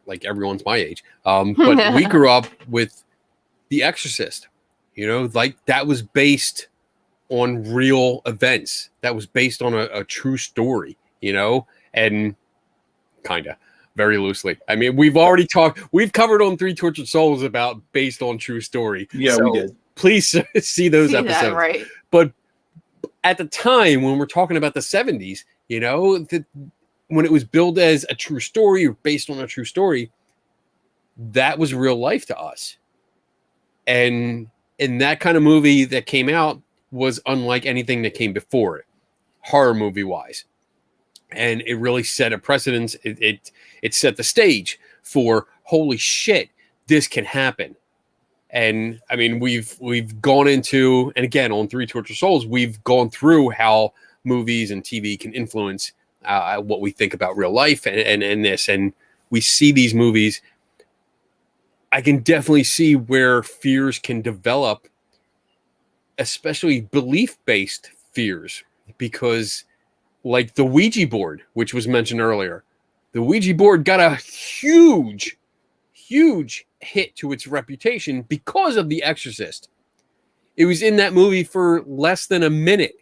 like everyone's my age. But we grew up with The Exorcist, like that was based on real events. That was based on a true story, and kind of very loosely. I mean, we've covered on Three Tortured Souls about based on true story. Yeah, we did. Please see those episodes. That, right. But at the time when we're talking about the 70s, when it was billed as a true story or based on a true story, that was real life to us. And that kind of movie that came out was unlike anything that came before it, horror movie wise. And it really set a precedence. It set the stage for, holy shit, this can happen. And I mean, we've gone into, and again, on Three Tortured Souls, we've gone through how movies and TV can influence what we think about real life and this. And we see these movies. I can definitely see where fears can develop, especially belief-based fears, because like the Ouija board, which was mentioned earlier, the Ouija board got a huge hit to its reputation because of The Exorcist. It was in that movie for less than a minute,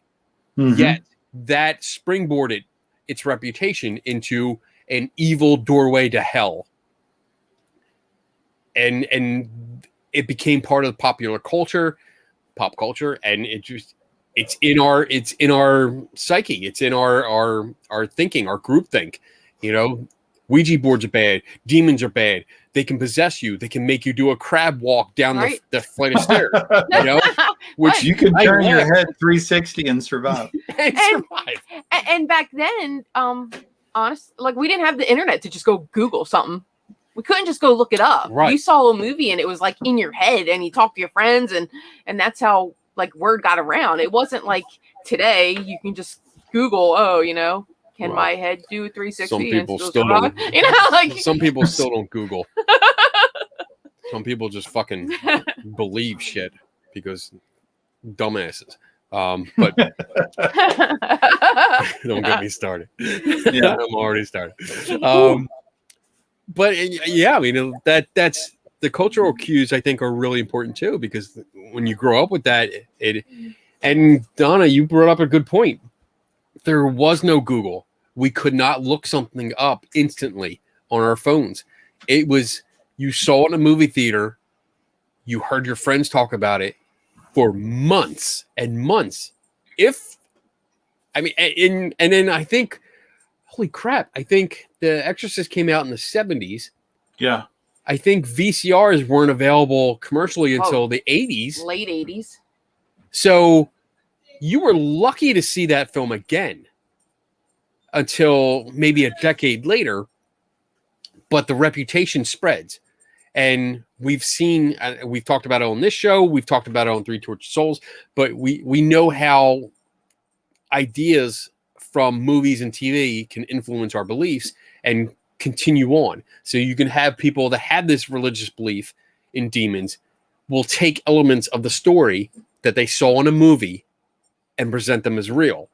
yet that springboarded its reputation into an evil doorway to hell. And it became part of pop culture, and it's in our psyche, it's in our thinking, our group think. Ouija boards are bad, demons are bad. They can possess you. They can make you do a crab walk down the flight of stairs. Which you can turn your head 360 and survive. And back then, honest, like we didn't have the internet to just go Google something. We couldn't just go look it up. Right. You saw a movie and it was like in your head, and you talked to your friends, and that's how like word got around. It wasn't like today you can just Google, can my head do 360? Some people and still don't. like some people still don't Google. Some people just fucking believe shit because dumbasses. But don't get me started. Yeah, I'm already started. But yeah, I mean that's the cultural cues I think are really important too, because when you grow up with that, and Donna, you brought up a good point. There was no Google. We could not look something up instantly on our phones. It was, you saw it in a movie theater, you heard your friends talk about it for months and months. And then I think, holy crap, I think The Exorcist came out in the 70s. Yeah. I think VCRs weren't available commercially until the 80s. Late 80s. So you were lucky to see that film again until maybe a decade later, but the reputation spreads. And we've seen, we've talked about it on this show, we've talked about it on Three Tortured Souls, but we know how ideas from movies and TV can influence our beliefs and continue on. So you can have people that have this religious belief in demons will take elements of the story that they saw in a movie and present them as real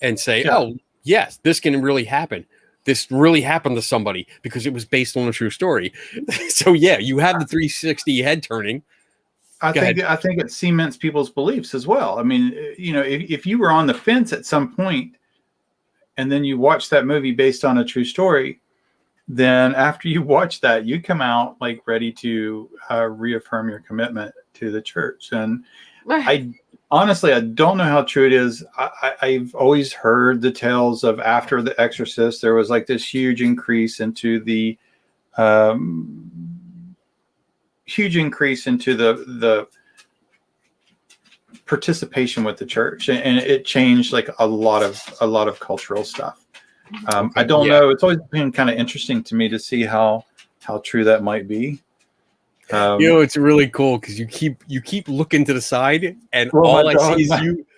and say, oh, yes, this can really happen. This really happened to somebody because it was based on a true story. So yeah, you have the 360 head turning. I think it cements people's beliefs as well. I mean, if you were on the fence at some point and then you watch that movie based on a true story, then after you watch that, you come out like ready to reaffirm your commitment to the church. And I don't know how true it is. I've always heard the tales of after The Exorcist, there was like this huge increase into the participation with the church, and it changed like a lot of cultural stuff. I don't know. It's always been kind of interesting to me to see how true that might be. It's really cool because you keep looking to the side, and all I see is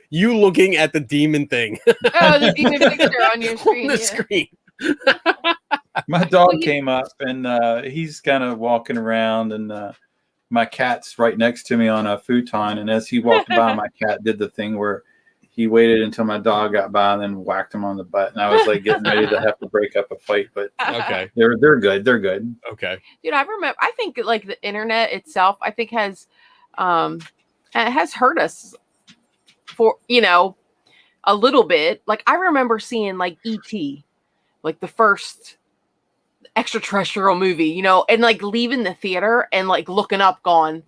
you looking at the demon thing. Oh, the demon picture on your screen. On the screen. My dog came up, and he's kind of walking around, and my cat's right next to me on a futon. And as he walked by, my cat did the thing where he waited until my dog got by and then whacked him on the butt. And I was like getting ready to have to break up a fight, but Okay. they're good. They're good. Okay. Dude, I remember, I think like the internet itself, I think it has hurt us for, a little bit. Like I remember seeing like E.T., like the first extraterrestrial movie, and like leaving the theater and like looking up going,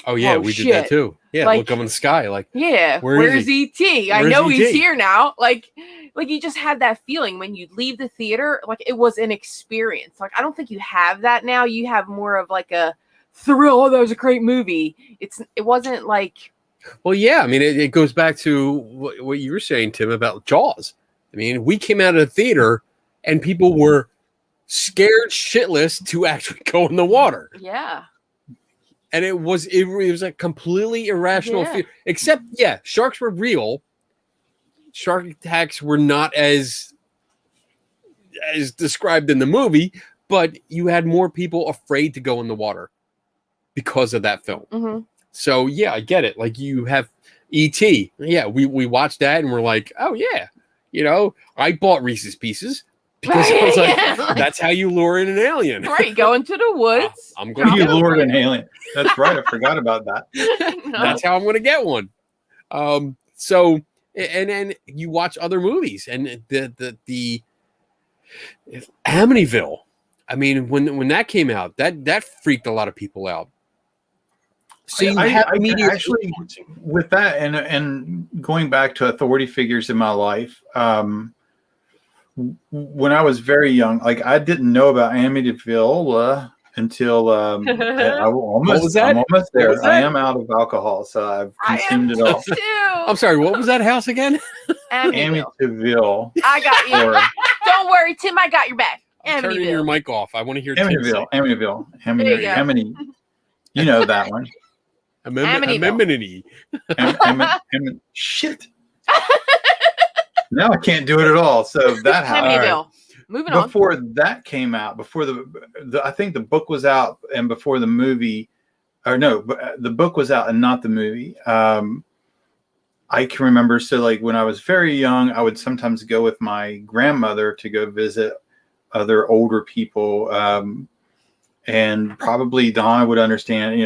Oh yeah, oh, we shit. did that too. Yeah, Like, look up in the sky, like yeah, where's E.T.? I Where's know he's E.T.? here now. Like you just had that feeling when you leave the theater, like it was an experience. Like I don't think you have that now. You have more of like a thrill. Oh, that was a great movie. It wasn't like. Well, yeah. I mean, it goes back to what you were saying, Tim, about Jaws. I mean, we came out of the theater and people were scared shitless to actually go in the water. Yeah. And it was a completely irrational fear. Except, yeah, sharks were real. Shark attacks were not as described in the movie, but you had more people afraid to go in the water because of that film. Mm-hmm. So yeah, I get it. Like you have E.T. Yeah, we watched that and we're like, oh yeah, I bought Reese's Pieces. Because I was like, that's how you lure in an alien. Right, go into the woods. I'm going to lure an alien. That's right. I forgot about that. No. That's how I'm going to get one. So, and then you watch other movies, and the Amityville. I mean, when that came out, that freaked a lot of people out. So you have immediate actually with that, and going back to authority figures in my life. When I was very young, like I didn't know about Amityville until I'm almost there. I am out of alcohol, so I've consumed it all. I'm sorry, what was that house again? Amityville. I got you. Don't worry, Tim. I got your back. Turning your mic off. I want to hear Amityville. Amityville. You know that one. Amityville. Shit. Now I can't do it at all. So that happened. Amityville. Moving on. Before that came out, before I think the book was out, and before the movie, or no, the book was out and not the movie. I can remember. So like when I was very young, I would sometimes go with my grandmother to go visit other older people, and probably Donna would understand.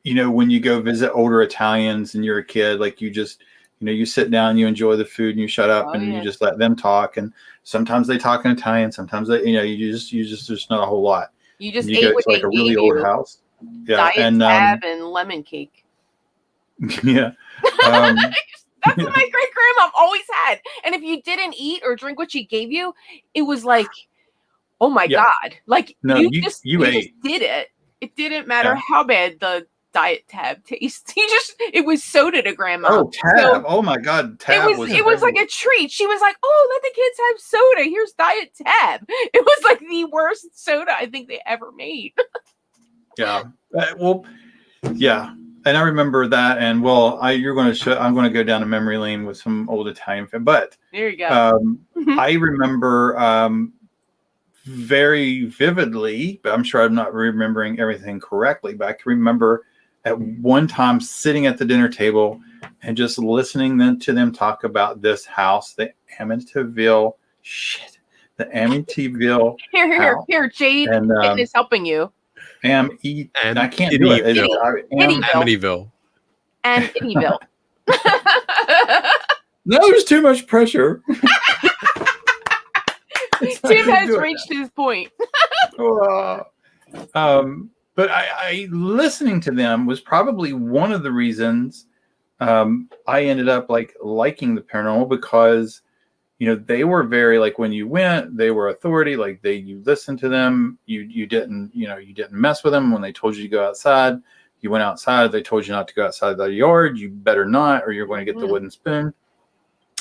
When you go visit older Italians and you're a kid, like you just. You sit down, you enjoy the food, and you shut up, you just let them talk. And sometimes they talk in Italian. Sometimes they, you just there's not a whole lot. You just ate go to like a really old house. Yeah, Diet tab and lemon cake. Yeah, that's what my great grandma always had. And if you didn't eat or drink what she gave you, it was like, oh my god, like no, you ate. Just did it. It didn't matter how bad the diet tab taste. It was soda to grandma. Oh, tab. So, oh my god, tab it was like a treat. She was like, oh, let the kids have soda. Here's diet tab. It was like the worst soda I think they ever made. Yeah. Yeah. And I remember that. And I'm going to go down a memory lane with some old Italian film. But there you go. I remember very vividly, but I'm sure I'm not remembering everything correctly, but I can remember at one time sitting at the dinner table and just listening to them talk about this house, the Amityville. Here, Jade is helping you. I can't do it. Amityville. Amityville. No, there's too much pressure. Tim has reached his point. But I listening to them was probably one of the reasons I ended up liking the paranormal, because they were very, like, when you went, they were authority. Like you listened to them. You didn't mess with them when they told you to go outside. You went outside. They told you not to go outside the yard. You better not, or you're going to get the wooden spoon.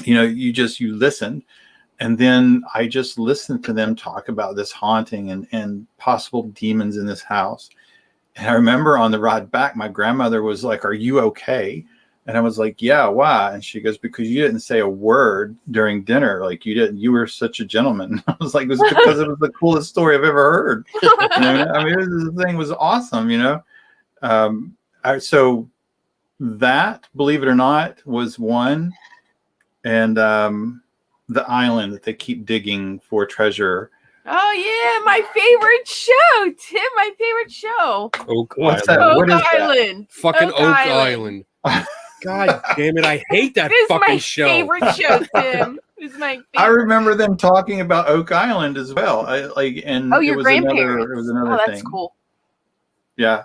You listened. And then I just listened to them talk about this haunting and possible demons in this house. And I remember on the ride back, my grandmother was like, "Are you okay?" And I was like, "Yeah, why?" And she goes, "Because you didn't say a word during dinner. Like you were such a gentleman." I was like, "It was because it was the coolest story I've ever heard." The thing was awesome, So That, believe it or not, was one. And the island that they keep digging for treasure. Oh yeah, my favorite show, Tim. My favorite show. Oak What's Island. that? Oak What is that? Island. Fucking Oak Island. God damn it! I hate that This is fucking my show. favorite show, Tim. This is my favorite. I remember them talking about Oak Island as well. And Oh, your it was grandparents. It was another Oh, that's thing. cool. Yeah.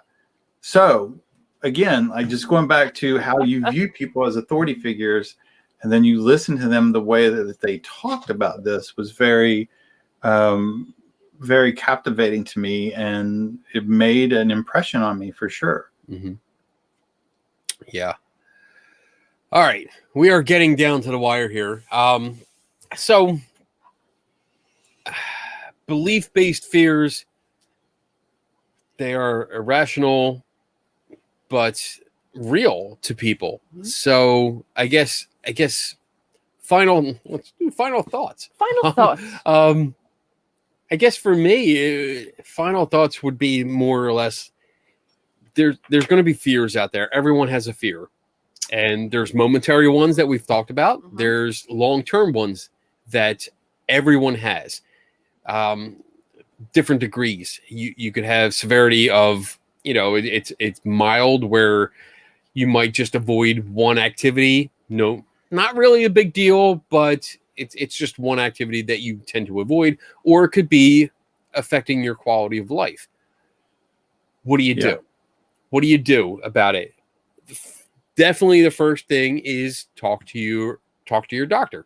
So again, just going back to how you view people as authority figures, and then you listen to them, the way that they talked about this was very, very captivating to me, and it made an impression on me for sure. Mm-hmm. Yeah. All right, we are getting down to the wire here. So belief-based fears, they are irrational, but real to people. So I guess let's do final thoughts. Final thoughts. I guess for me, final thoughts would be more or less, there's going to be fears out there. Everyone has a fear. And there's momentary ones that we've talked about. Mm-hmm. There's long-term ones that everyone has. Different degrees. You could have severity of, it's mild, where you might just avoid one activity. No, not really a big deal, but it's just one activity that you tend to avoid, or it could be affecting your quality of life. What do you do? What do you do about it? Definitely the first thing is talk to your doctor.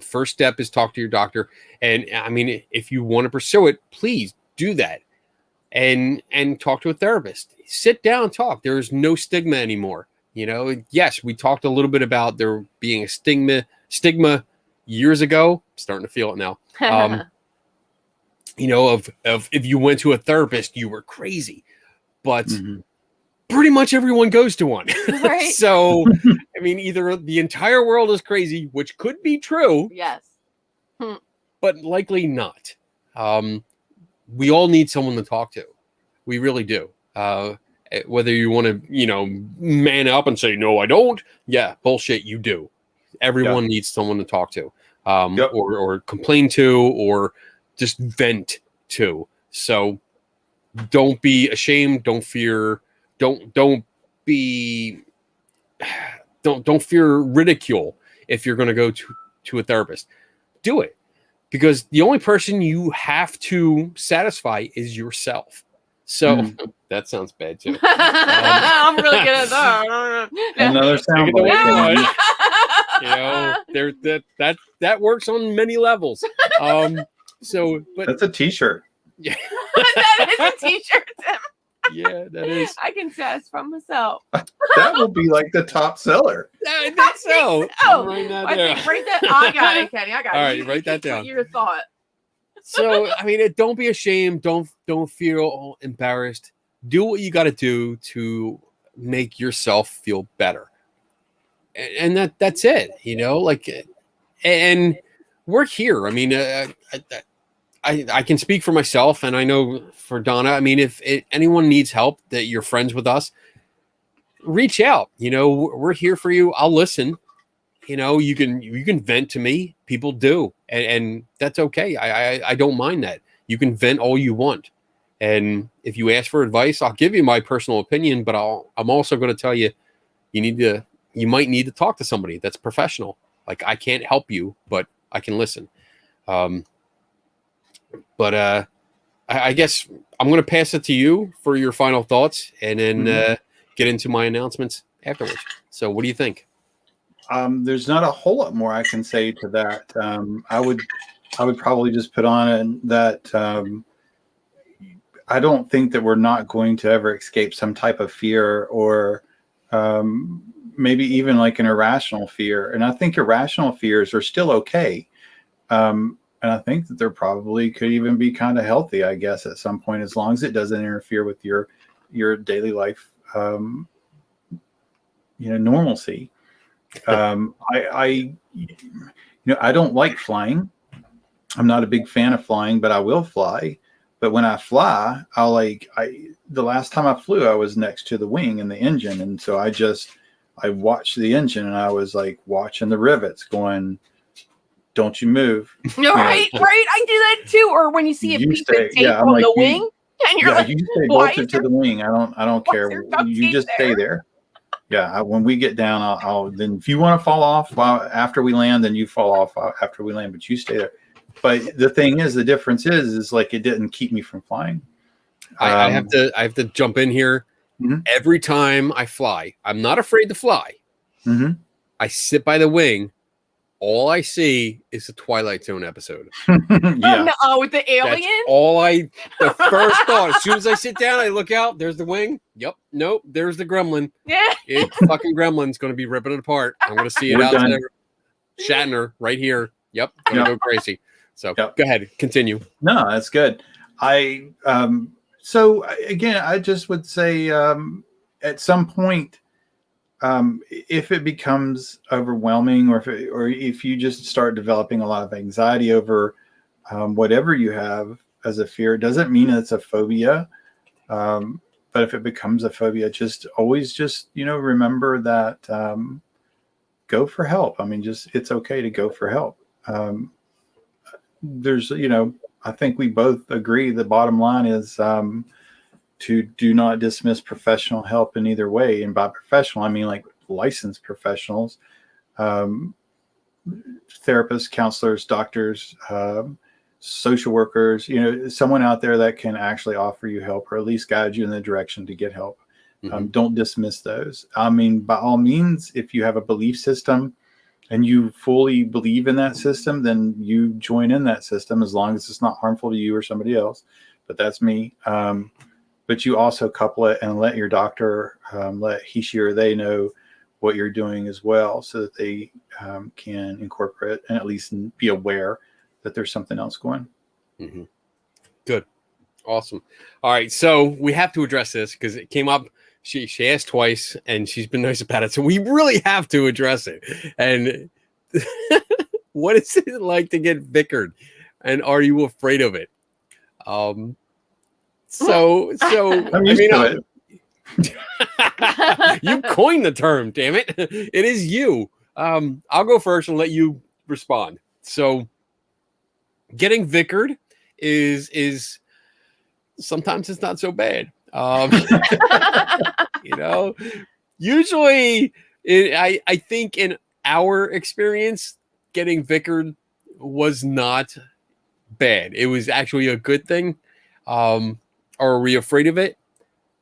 First step is talk to your doctor. And I mean, if you want to pursue it, please do that. And talk to a therapist. Sit down and talk. There's no stigma anymore. Yes, we talked a little bit about there being a stigma years ago. I'm starting to feel it now. Of if you went to a therapist, you were crazy. But pretty much everyone goes to one. Right. So, I mean, either the entire world is crazy, which could be true. Yes. But likely not. We all need someone to talk to. We really do. Whether you want to, man up and say, no, I don't. Yeah, bullshit, you do. Everyone needs someone to talk to, or complain to, or just vent to. So don't be ashamed. Don't fear. Don't fear ridicule if you're going to go to a therapist. Do it, because the only person you have to satisfy is yourself. So that sounds bad too. I'm really good at that. Another sound bite. That works on many levels. But that's a t-shirt. Yeah. That is a t-shirt. Yeah, that is. I can satisfy myself. That will be like the top seller. I think so. Write that. I got it, Kenny. I got it. All right, write that down. Your thought. So, I mean, don't be ashamed. Don't feel embarrassed. Do what you got to do to make yourself feel better. And that's it, and we're here. I mean, I can speak for myself, and I know for Donna. I mean, if anyone needs help, that you're friends with us, reach out. We're here for you. I'll listen. You can vent to me. People do, and that's okay. I don't mind that. You can vent all you want, and if you ask for advice, I'll give you my personal opinion. But I'm also going to tell you, you might need to talk to somebody that's professional. Like, I can't help you, but I can listen. But I guess I'm going to pass it to you for your final thoughts, and then get into my announcements afterwards. So what do you think? There's not a whole lot more I can say to that. I would probably just put on that I don't think that we're not going to ever escape some type of fear, or maybe even like an irrational fear. And I think irrational fears are still okay. And I think that they're probably could even be kind of healthy, I guess, at some point, as long as it doesn't interfere with your daily life, normalcy. I don't like flying. I'm not a big fan of flying, but I will fly. But when I fly, the last time I flew, I was next to the wing and the engine. And so I watched the engine, and I was like watching the rivets going, don't you move. Right. I do that too. Or when you see a piece of tape on the wing, and you're like, you stay bolted to the wing. I don't care. You just stay there. Yeah. When we get down, I'll then if you want to fall off after we land, then you fall off after we land, but you stay there. But the thing is, the difference is like it didn't keep me from flying. I have to jump in here. Mm-hmm. Every time I fly, I'm not afraid to fly. Mm-hmm. I sit by the wing. All I see is the Twilight Zone episode. Yeah. Oh, no, with the alien? The first thought, as soon as I sit down, I look out, there's the wing. Yep. Nope. There's the gremlin. Yeah. It's fucking gremlin's going to be ripping it apart. I'm going to see it out there. Shatner right here. Yep. Going to go crazy. So go ahead. Continue. No, that's good. So again, I just would say at some point, if it becomes overwhelming, or if you just start developing a lot of anxiety over whatever you have as a fear, it doesn't mean it's a phobia. But if it becomes a phobia, always remember that go for help. I mean, it's okay to go for help. I think we both agree the bottom line is to do not dismiss professional help in either way. And by professional, I mean like licensed professionals, therapists, counselors, doctors, social workers, someone out there that can actually offer you help or at least guide you in the direction to get help. Mm-hmm. Don't dismiss those. I mean, by all means, if you have a belief system and you fully believe in that system, then you join in that system as long as it's not harmful to you or somebody else. But that's me. But you also couple it and let your doctor, let he, she, or they know what you're doing as well, so that they can incorporate and at least be aware that there's something else going. Mm-hmm. Good. Awesome. All right. So we have to address this because it came up. She asked twice and she's been nice about it. So we really have to address it. And what is it like to get vickered? And are you afraid of it? So I'm used to it. You coined the term, damn it. It is you. I'll go first and let you respond. So getting vickered is sometimes it's not so bad. Usually I think in our experience, getting vickered was not bad. It was actually a good thing. Are we afraid of it?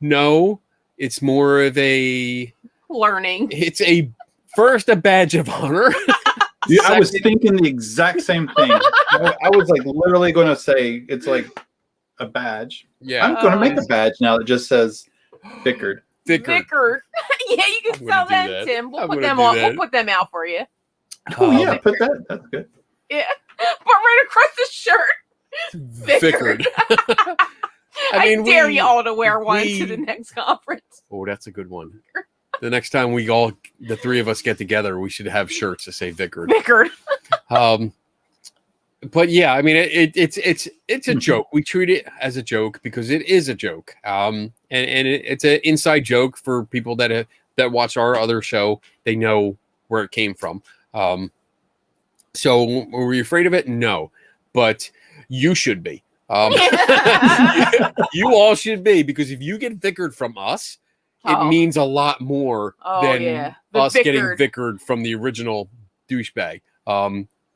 No, it's more of a learning. It's a badge of honor. Yeah, I was thinking the exact same thing. I was like literally going to say it's like a badge. Yeah, I'm going to make a badge now that just says Vickered. Vickered. Yeah, you can sell them, Tim. We'll put them on. We'll put them out for you. Oh yeah, put that. That's good. Yeah, but right across the shirt, Vickered. I dare you all to wear one to the next conference. Oh, that's a good one. The next time the three of us get together, we should have shirts that say Vickered. Vickered. But yeah, I mean, it's a joke. We treat it as a joke because it is a joke. And it's an inside joke for people that watch our other show. They know where it came from. So were we afraid of it? No, but you should be. You all should be, because if you get vickered from us, it means a lot more than us getting vickered from the original douchebag.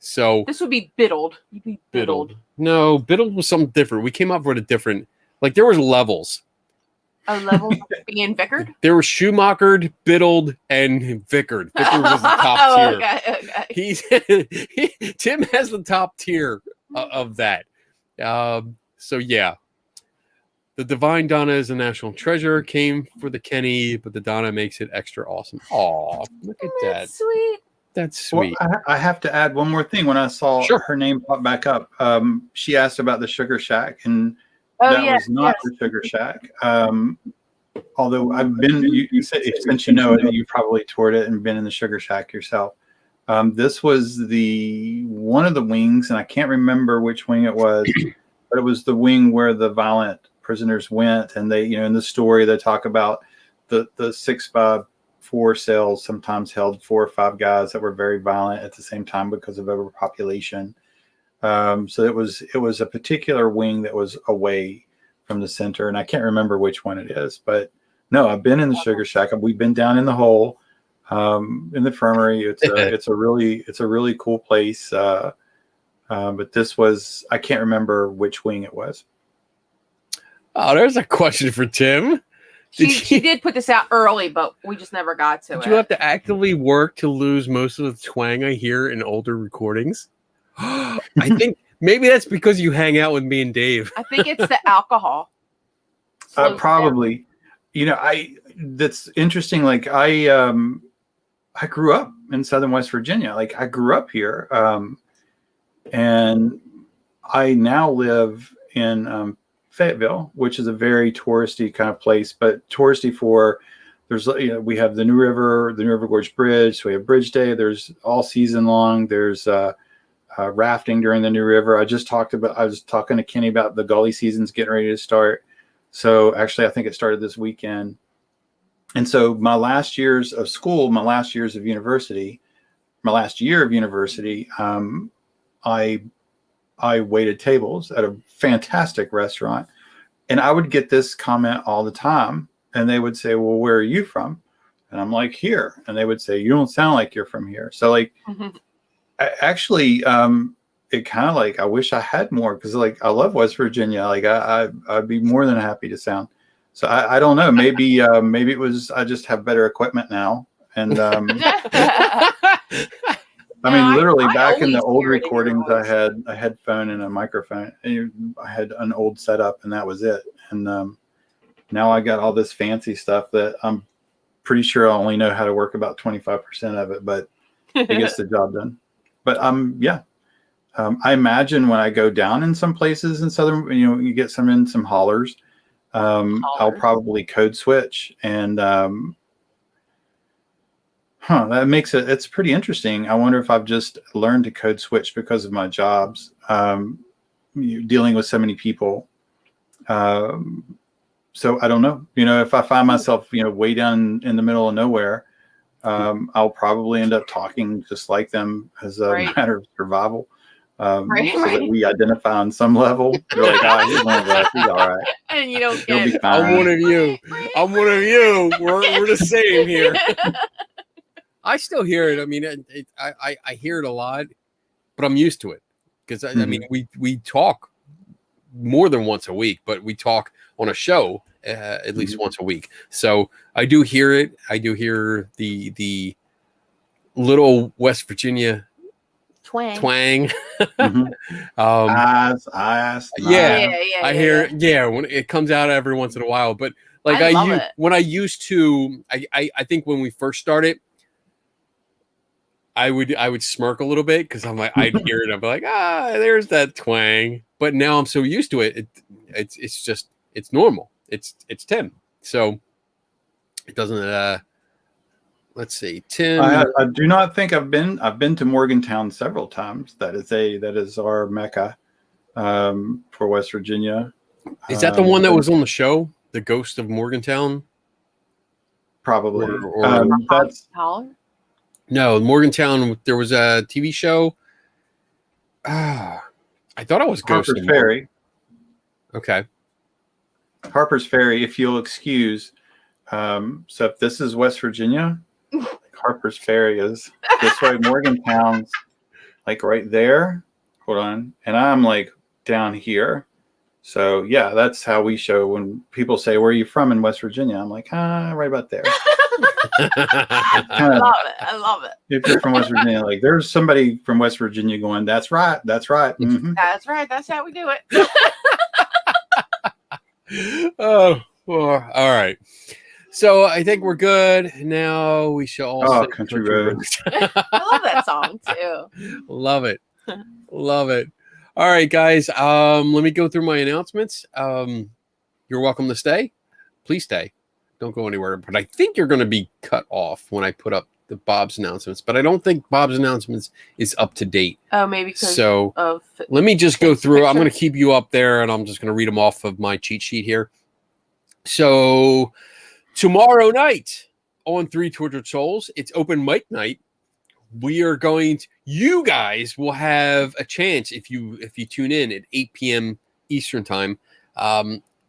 So this would be biddled. You'd be biddled. No, biddled was something different. We came up with a different, there was levels. A level of being vickered? There was Schumachered, biddled, and vickered. Vickered was the top tier. Okay. Tim has the top tier of that. So yeah, the Divine Donna is a national treasure. Came for the Kenny, but the Donna makes it extra awesome. Aw, look at that. Sweet. That's sweet. Well, I have to add one more thing. When I saw her name pop back up, she asked about the Sugar Shack, and that was not the Sugar Shack. Although I've been, you said, since you know it, you probably toured it and been in the Sugar Shack yourself. This was one of the wings, and I can't remember which wing it was, but it was the wing where the violent prisoners went. And they, in the story, they talk about the 6x4 cells sometimes held 4 or 5 guys that were very violent at the same time because of overpopulation. So it was a particular wing that was away from the center, and I can't remember which one it is. But no, I've been in the sugar shack. We've been down in the hole, in the infirmary. It's a really cool place. But this was, I can't remember which wing it was. Oh, there's a question for Tim. She did put this out early, but we just never got to it. Did you have to actively work to lose most of the twang I hear in older recordings? I think maybe that's because you hang out with me and Dave. I think it's the alcohol. Probably. That's interesting. Like I grew up in Southern West Virginia. Like I grew up here. And I now live in Fayetteville, which is a very touristy kind of place, but touristy for we have the New River Gorge Bridge. So we have Bridge Day. There's all season long. There's rafting during the New River. I was talking to Kenny about the gully season's getting ready to start. So actually, I think it started this weekend. And so my last years of school, my last year of university, I waited tables at a fantastic restaurant, and I would get this comment all the time. And they would say, "Well, where are you from?" And I'm like, "Here." And they would say, "You don't sound like you're from here." So like, actually, it kind of like, I wish I had more, because like I love West Virginia. Like I'd be more than happy to sound. So I don't know. Maybe it was, I just have better equipment now. And I mean, literally back in the old recordings, I had a headphone and a microphone, and I had an old setup, and that was it. And now I got all this fancy stuff that I'm pretty sure I only know how to work about 25% of it, but it gets the job done. But I imagine when I go down in some places in Southern, you get some hollers, I'll probably code switch, and that makes it's pretty interesting. I wonder if I've just learned to code switch because of my jobs, dealing with so many people. So I don't know, if I find myself, way down in the middle of nowhere, I'll probably end up talking just like them as a matter of survival. So that we identify on some level. You're like, he's one of us. He's all right. And you don't get it. I'm one of you. I'm one of you. We're the same here. I still hear it. I mean, I hear it a lot, but I'm used to it because I mean, we talk more than once a week, but we talk on a show at least once a week. So I do hear it. I do hear the little West Virginia twang. I hear it. Yeah, when it comes out every once in a while, but like I used to, I think when we first started, I would smirk a little bit because I'm like, I'd hear it, I'd be like, there's that twang. But now I'm so used to it, it's normal. It's Tim. So it doesn't. Let's see, Tim. I do not think I've been to Morgantown several times. That is our mecca for West Virginia. Is that the one that was on the show, The Ghost of Morgantown? Probably. That's no, Morgantown. There was a TV show. I thought it was Ghost Harper's of Ferry. Okay. Harper's Ferry, if you'll excuse. So if this is West Virginia, Harper's Ferry is this way. Morgantown's like right there. Hold on. And I'm like down here. So yeah, that's how we show when people say, "Where are you from in West Virginia?" I'm like, right about there. I love it. If you're from West Virginia, like there's somebody from West Virginia going, "That's right. That's right. Mm-hmm. That's right. That's how we do it." Oh, well, all right. So I think we're good. Now we shall all Country Roads. I love that song too. Love it. Love it. All right, guys. Let me go through my announcements. You're welcome to stay. Please stay. Don't go anywhere. But I think you're going to be cut off when I put up Bob's announcements, but I don't think Bob's announcements is up to date. Oh, maybe because So of let me just go through. I'm picture. going to keep you up there, and I'm just going to read them off of my cheat sheet here. So tomorrow night on Three Tortured Souls, it's open mic night. We are going to, you guys will have a chance if you tune in at 8 p.m. Eastern time.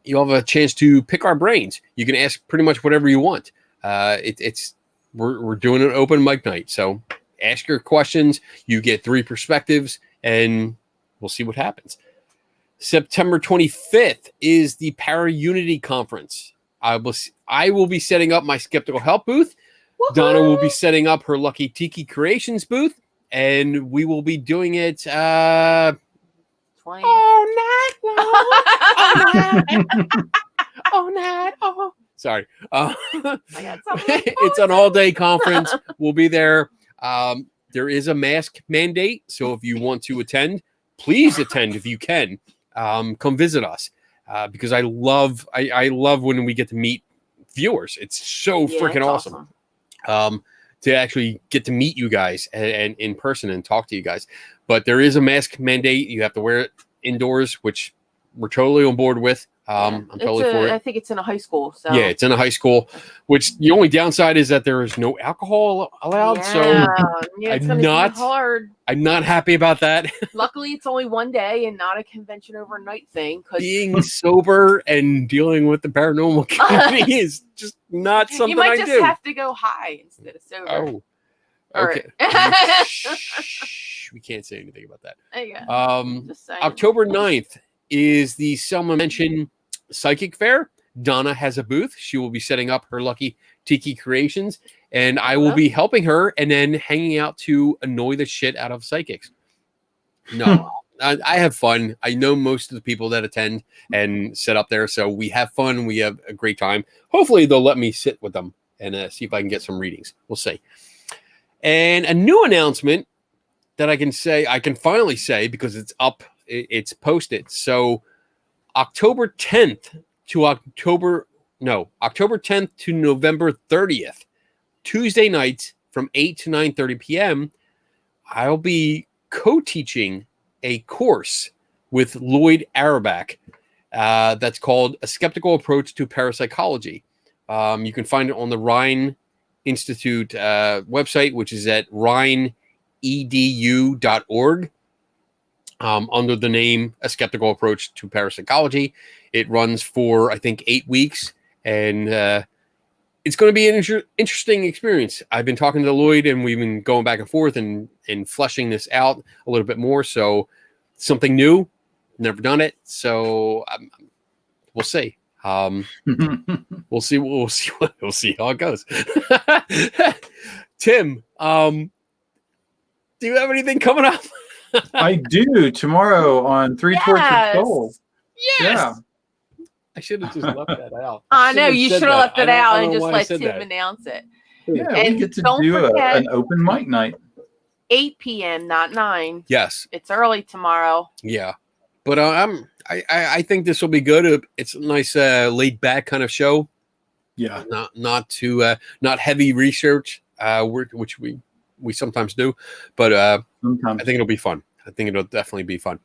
You'll have a chance to pick our brains. You can ask pretty much whatever you want. We're doing an open mic night, so ask your questions. You get 3 perspectives, and we'll see what happens. September 25th is the Para Unity Conference. I will be setting up my Skeptical Help booth. Woo-hoo! Donna will be setting up her Lucky Tiki Creations booth, and we will be doing it 20. all night long. All night. Oh, sorry. I got something It's an all-day conference. We'll be there. There is a mask mandate, so if you want to attend, please attend if you can. Come visit us because I love when we get to meet viewers. It's so freaking awesome. To actually get to meet you guys and in person and talk to you guys. But there is a mask mandate. You have to wear it indoors, which we're totally on board with. I'm totally for it. I think it's in a high school. So yeah, it's in a high school, which the only downside is that there is no alcohol allowed. Yeah. So it's gonna be hard. I'm not happy about that. Luckily, it's only one day and not a convention overnight thing. Being sober and dealing with the paranormal community is just not something you might I just do. have to go high instead of sober. Oh, All okay. right. Shh, we can't say anything about that. There you go. Just saying. October 9th is the Selma Mention Psychic Fair. Donna has a booth. She will be setting up her Lucky Tiki Creations, and I will be helping her and then hanging out to annoy the shit out of psychics. No, I have fun. I know most of the people that attend and set up there, so we have fun. We have a great time. Hopefully, they'll let me sit with them and see if I can get some readings. We'll see. And a new announcement that I can finally say because it's up, it's posted. So October 10th to November 30th, Tuesday nights from 8 to 9:30 p.m., I'll be co-teaching a course with Lloyd Auerbach that's called A Skeptical Approach to Parapsychology. You can find it on the Rhine Institute website, which is at rhineedu.org. Under the name A Skeptical Approach to Parapsychology. It runs for, I think, 8 weeks, and it's going to be an interesting experience. I've been talking to Lloyd, and we've been going back and forth and fleshing this out a little bit more. So something new, never done it. So we'll see. We'll see how it goes. Tim, do you have anything coming up? I do tomorrow on Three Tortured Souls. Yes. Yeah. I should have just left that out. I know you should have left it out and just let let Tim announce it. Yeah, And we get to don't do forget- an open mic night. 8 p.m., not 9. Yes. It's early tomorrow. Yeah. But I think this will be good. It's a nice laid back kind of show. Yeah. Not too not heavy research, which we sometimes do, but Sometimes. I think it'll be fun. I think it'll definitely be fun.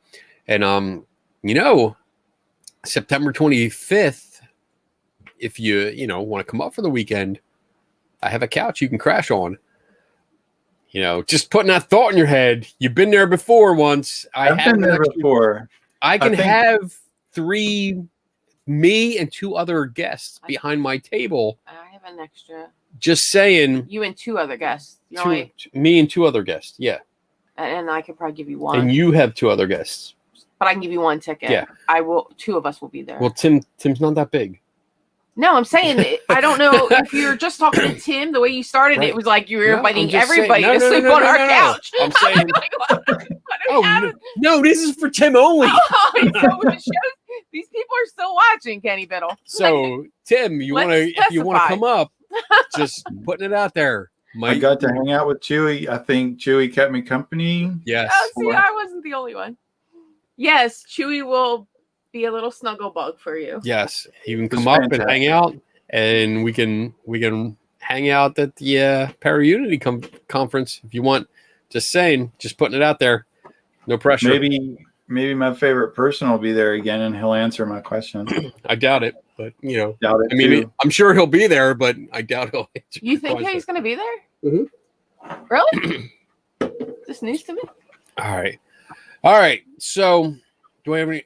And September 25th, if you want to come up for the weekend, I have a couch you can crash on. Just putting that thought in your head. You've been there before once. I've been there before. I can have 3, me and 2 other guests behind my table. I have an extra. Just saying. You and 2 other guests. Me and 2 other guests. Yeah. And I could probably give you 1. And you have 2 other guests. But I can give you 1 ticket. Yeah. I will. 2 of us will be there. Well, Tim's not that big. No, I'm saying I don't know if you're just talking to Tim. The way you started, Right. It was like you were inviting I'm just everybody saying- to sleep on our couch. I'm saying, Like, what no, this is for Tim only. These people are still watching, Kenny Biddle. So, Tim, if you want to come up, just putting it out there. I got to hang out with Chewy. I think Chewy kept me company. Yes. Oh, see, I wasn't the only one. Yes, Chewy will be a little snuggle bug for you. Yes, you can It's come up fantastic. and hang out, and we can hang out at the Para-Unity conference if you want. Just saying, just putting it out there. No pressure. Maybe my favorite person will be there again, and he'll answer my questions. I doubt it, but Doubt it I mean, too. I'm sure he'll be there, but I doubt he'll answer. You think he's going to be there? Mm-hmm. Really? This news to me? All right. So, do I have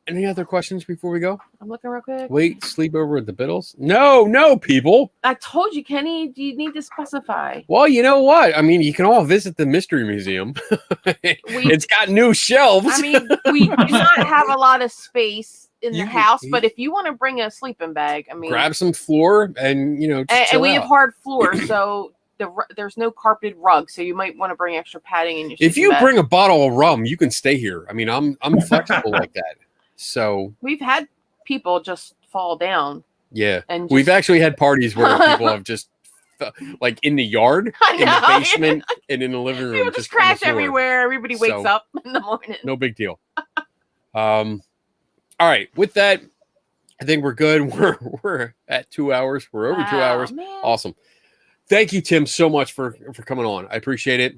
any other questions before we go? I'm looking real quick. Wait, sleep over at the Biddles? No, people. I told you, Kenny. You need to specify. Well, you know what? I mean, you can all visit the Mystery Museum. It's got new shelves. I mean, we do not have a lot of space in the house, but if you want to bring a sleeping bag, I mean, grab some floor and just and we have out. hard floor, so there's no carpeted rug, so you might want to bring extra padding in your. If you bring a bottle of rum, you can stay here. I mean, I'm flexible like that. So we've had people just fall down. Yeah, and we've actually had parties where people have just like in the yard, in the basement, and in the living room. People just crash everywhere. Everybody wakes up in the morning. No big deal. All right. With that, I think we're good. We're at 2 hours. We're over 2 hours. Man. Awesome. Thank you, Tim, so much for coming on. I appreciate it.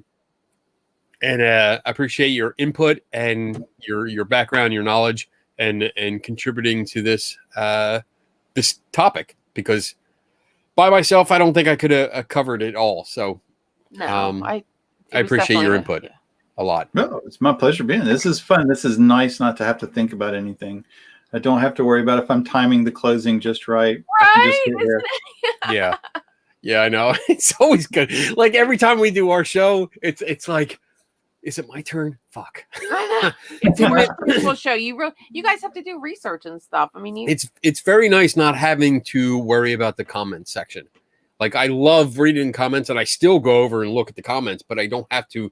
And I appreciate your input and your background, your knowledge, and contributing to this this topic, because by myself, I don't think I could have covered it all. So no, I appreciate your input a lot. No, it's my pleasure being. This is fun. This is nice not to have to think about anything. I don't have to worry about if I'm timing the closing just right. Yeah. Yeah, I know. It's always good. Like every time we do our show, it's like, is it my turn? Fuck. It's a more show. You guys have to do research and stuff. I mean, it's very nice not having to worry about the comments section. Like I love reading comments, and I still go over and look at the comments, but I don't have to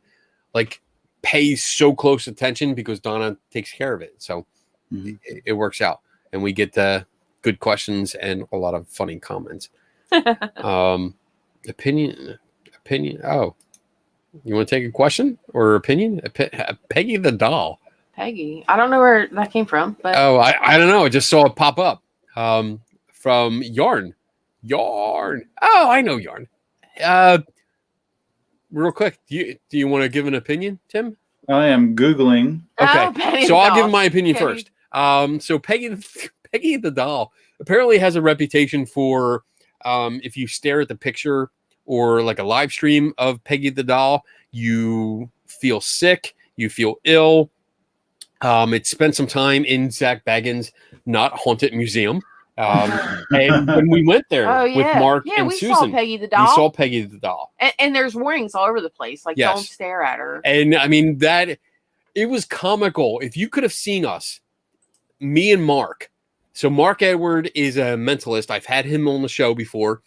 like pay so close attention because Donna takes care of it. So it works out, and we get good questions and a lot of funny comments. Opinion. Oh, you want to take a question or opinion? Peggy the doll. Peggy. I don't know where that came from, but I don't know. I just saw it pop up from Yarn. Oh, I know Yarn. Real quick, do you want to give an opinion, Tim? I am Googling. Okay, so I'll give my opinion first. So Peggy the doll apparently has a reputation for if you stare at the picture or like a live stream of Peggy the doll, you feel sick, you feel ill. It spent some time in Zach Baggins' Not Haunted Museum. And when we went there with Mark and Susan, saw Peggy the doll. We saw Peggy the doll. And there's warnings all over the place. Like, don't stare at her. And I mean, it was comical. If you could have seen us, me and Mark. So Mark Edward is a mentalist. I've had him on the show before.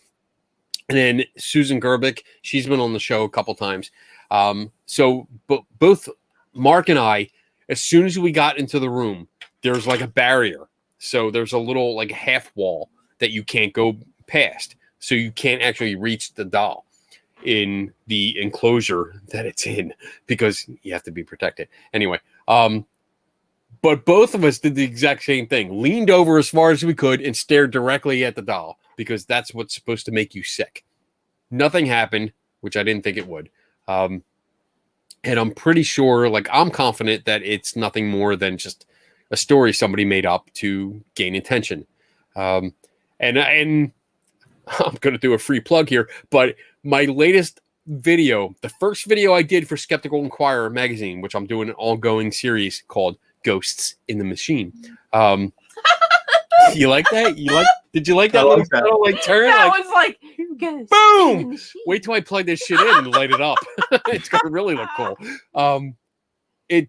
And then Susan Gerbic, she's been on the show a couple times. So both Mark and I, as soon as we got into the room, there's like a barrier. So there's a little like half wall that you can't go past. So you can't actually reach the doll in the enclosure that it's in because you have to be protected. Anyway, but both of us did the exact same thing. Leaned over as far as we could and stared directly at the doll because that's what's supposed to make you sick. Nothing happened, which I didn't think it would. And I'm pretty sure, like I'm confident that it's nothing more than just a story somebody made up to gain attention. And I'm going to do a free plug here, but my latest video, the first video I did for Skeptical Inquirer magazine, which I'm doing an ongoing series called Ghosts in the Machine. You like that? Did you like that little turn? That was like, boom! Wait till I plug this shit in and light it up. It's going to really look cool. It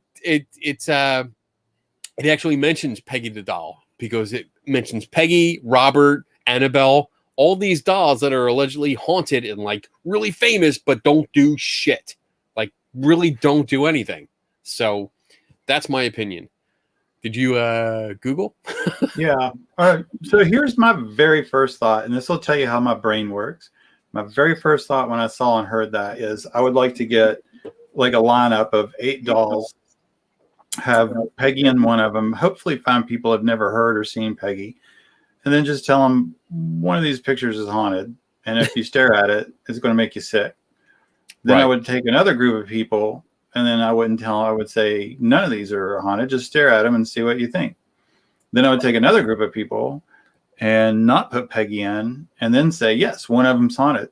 actually mentions Peggy the doll because it mentions Peggy, Robert, Annabelle, all these dolls that are allegedly haunted and like really famous, but don't do shit. Like really don't do anything. So that's my opinion. Did you Google? Yeah. All right. So here's my very first thought, and this will tell you how my brain works. My very first thought when I saw and heard that is I would like to get like a lineup of 8 dolls, have Peggy in one of them, hopefully find people have never heard or seen Peggy, and then just tell them one of these pictures is haunted and if you stare at it, it's going to make you sick. Then I would take another group of people, and then I would say, none of these are haunted. Just stare at them and see what you think. Then I would take another group of people and not put Peggy in, and then say, yes, one of them's haunted.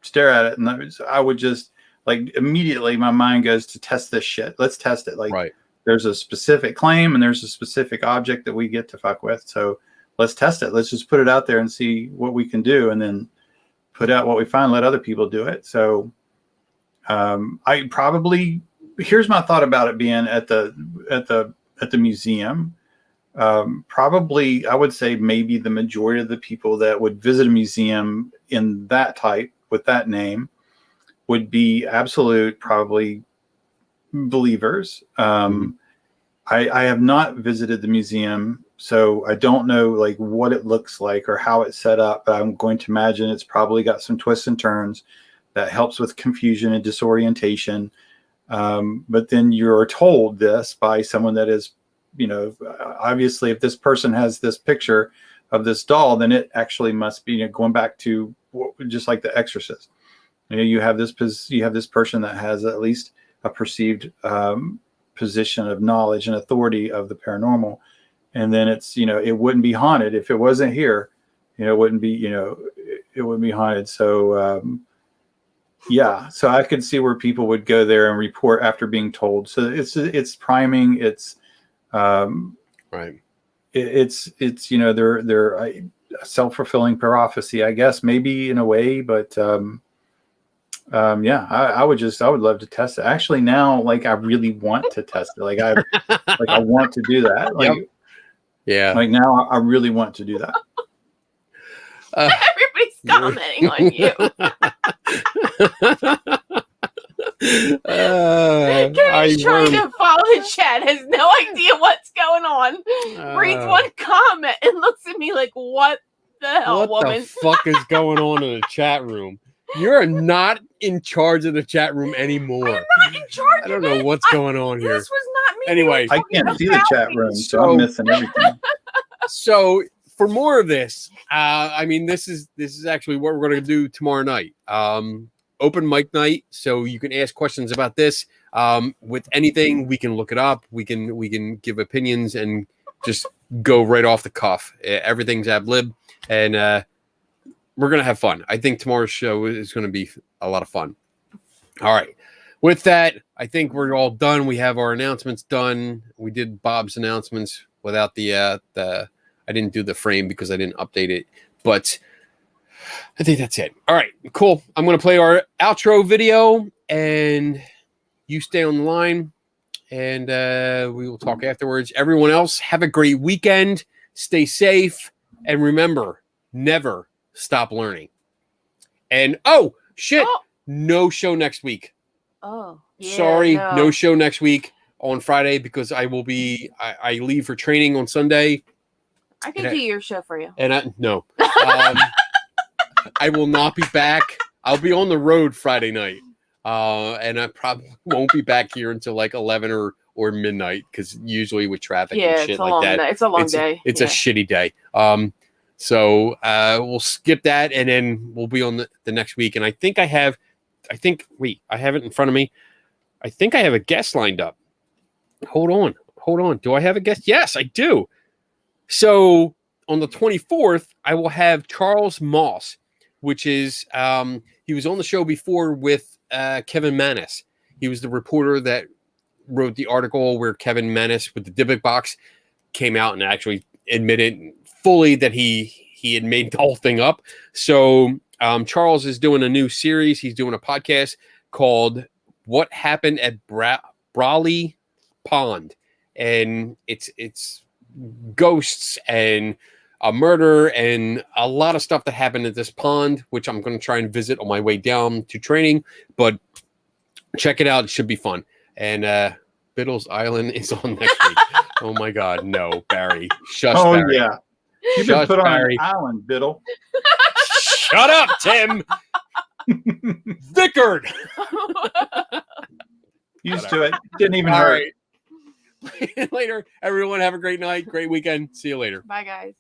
Stare at it, and I would just like immediately my mind goes to test this shit. Let's test it. Like there's a specific claim and there's a specific object that we get to fuck with. So let's test it. Let's just put it out there and see what we can do, and then put out what we find. Let other people do it. So here's my thought about it being at the museum. Probably I would say maybe the majority of the people that would visit a museum in that type with that name would be absolute probably believers. I have not visited the museum, so I don't know like what it looks like or how it's set up, but I'm going to imagine it's probably got some twists and turns that helps with confusion and disorientation. But then you're told this by someone that is, obviously if this person has this picture of this doll, then it actually must be, going back to just like The Exorcist. You have this person that has at least a perceived position of knowledge and authority of the paranormal, and then it's it wouldn't be haunted if it wasn't here. It wouldn't be haunted. So so I could see where people would go there and report after being told. So it's priming. It's right. It's they're a self-fulfilling prophecy, I guess, maybe in a way, but I would love to test it. Actually, now, like, I really want to test it. Like, I want to do that. Like, like now, I really want to do that. Everybody's commenting on you. Gary's trying to follow the chat, has no idea what's going on. Reads one comment and looks at me like, "What the hell, what woman? The fuck is going on in the chat room? You're not in charge of the chat room anymore. I'm not in charge. I don't know what's going on here. This was not me. Anyway, I can't see the chat room, so I'm missing everything. So for more of this, this is actually what we're going to do tomorrow night. Open mic night, so you can ask questions about this. With anything, we can look it up. We can give opinions and just go right off the cuff. Everything's ad lib, and we're gonna have fun. I think tomorrow's show is going to be a lot of fun. All right. With that, I think we're all done. We have our announcements done. We did Bob's announcements without the I didn't do the frame because I didn't update it, but I think that's it. All right, cool. I'm going to play our outro video, and you stay on the line, and we will talk afterwards. Everyone else, have a great weekend. Stay safe, and remember, never stop learning. And, no show next week. Oh, yeah, sorry, no show next week on Friday because I will be. I leave for training on Sunday. I can do your show for you. And no, I will not be back. I'll be on the road Friday night, and I probably won't be back here until like 11 or midnight because usually with traffic and shit like that, it's a long day. It's a shitty day. So we'll skip that, and then we'll be on the next week. And I have it in front of me. I think I have a guest lined up. Hold on. Do I have a guest? Yes, I do. So on the 24th, I will have Charles Moss, which is he was on the show before with Kevin Manis. He was the reporter that wrote the article where Kevin Manis with the Dybbuk box came out and actually admitted fully that he had made the whole thing up. So Charles is doing a new series. He's doing a podcast called What Happened at Brawley Pond. And it's ghosts and a murder and a lot of stuff that happened at this pond, which I'm going to try and visit on my way down to training. But check it out. It should be fun. And Biddle's Island is on next week. Oh, my God. No, Barry. Shush, Barry. Oh, yeah. You've been put on an island, Biddle. Shut up, Tim. Vickard. Used to it. Didn't even hurt. All right. Later. Everyone have a great night. Great weekend. See you later. Bye, guys.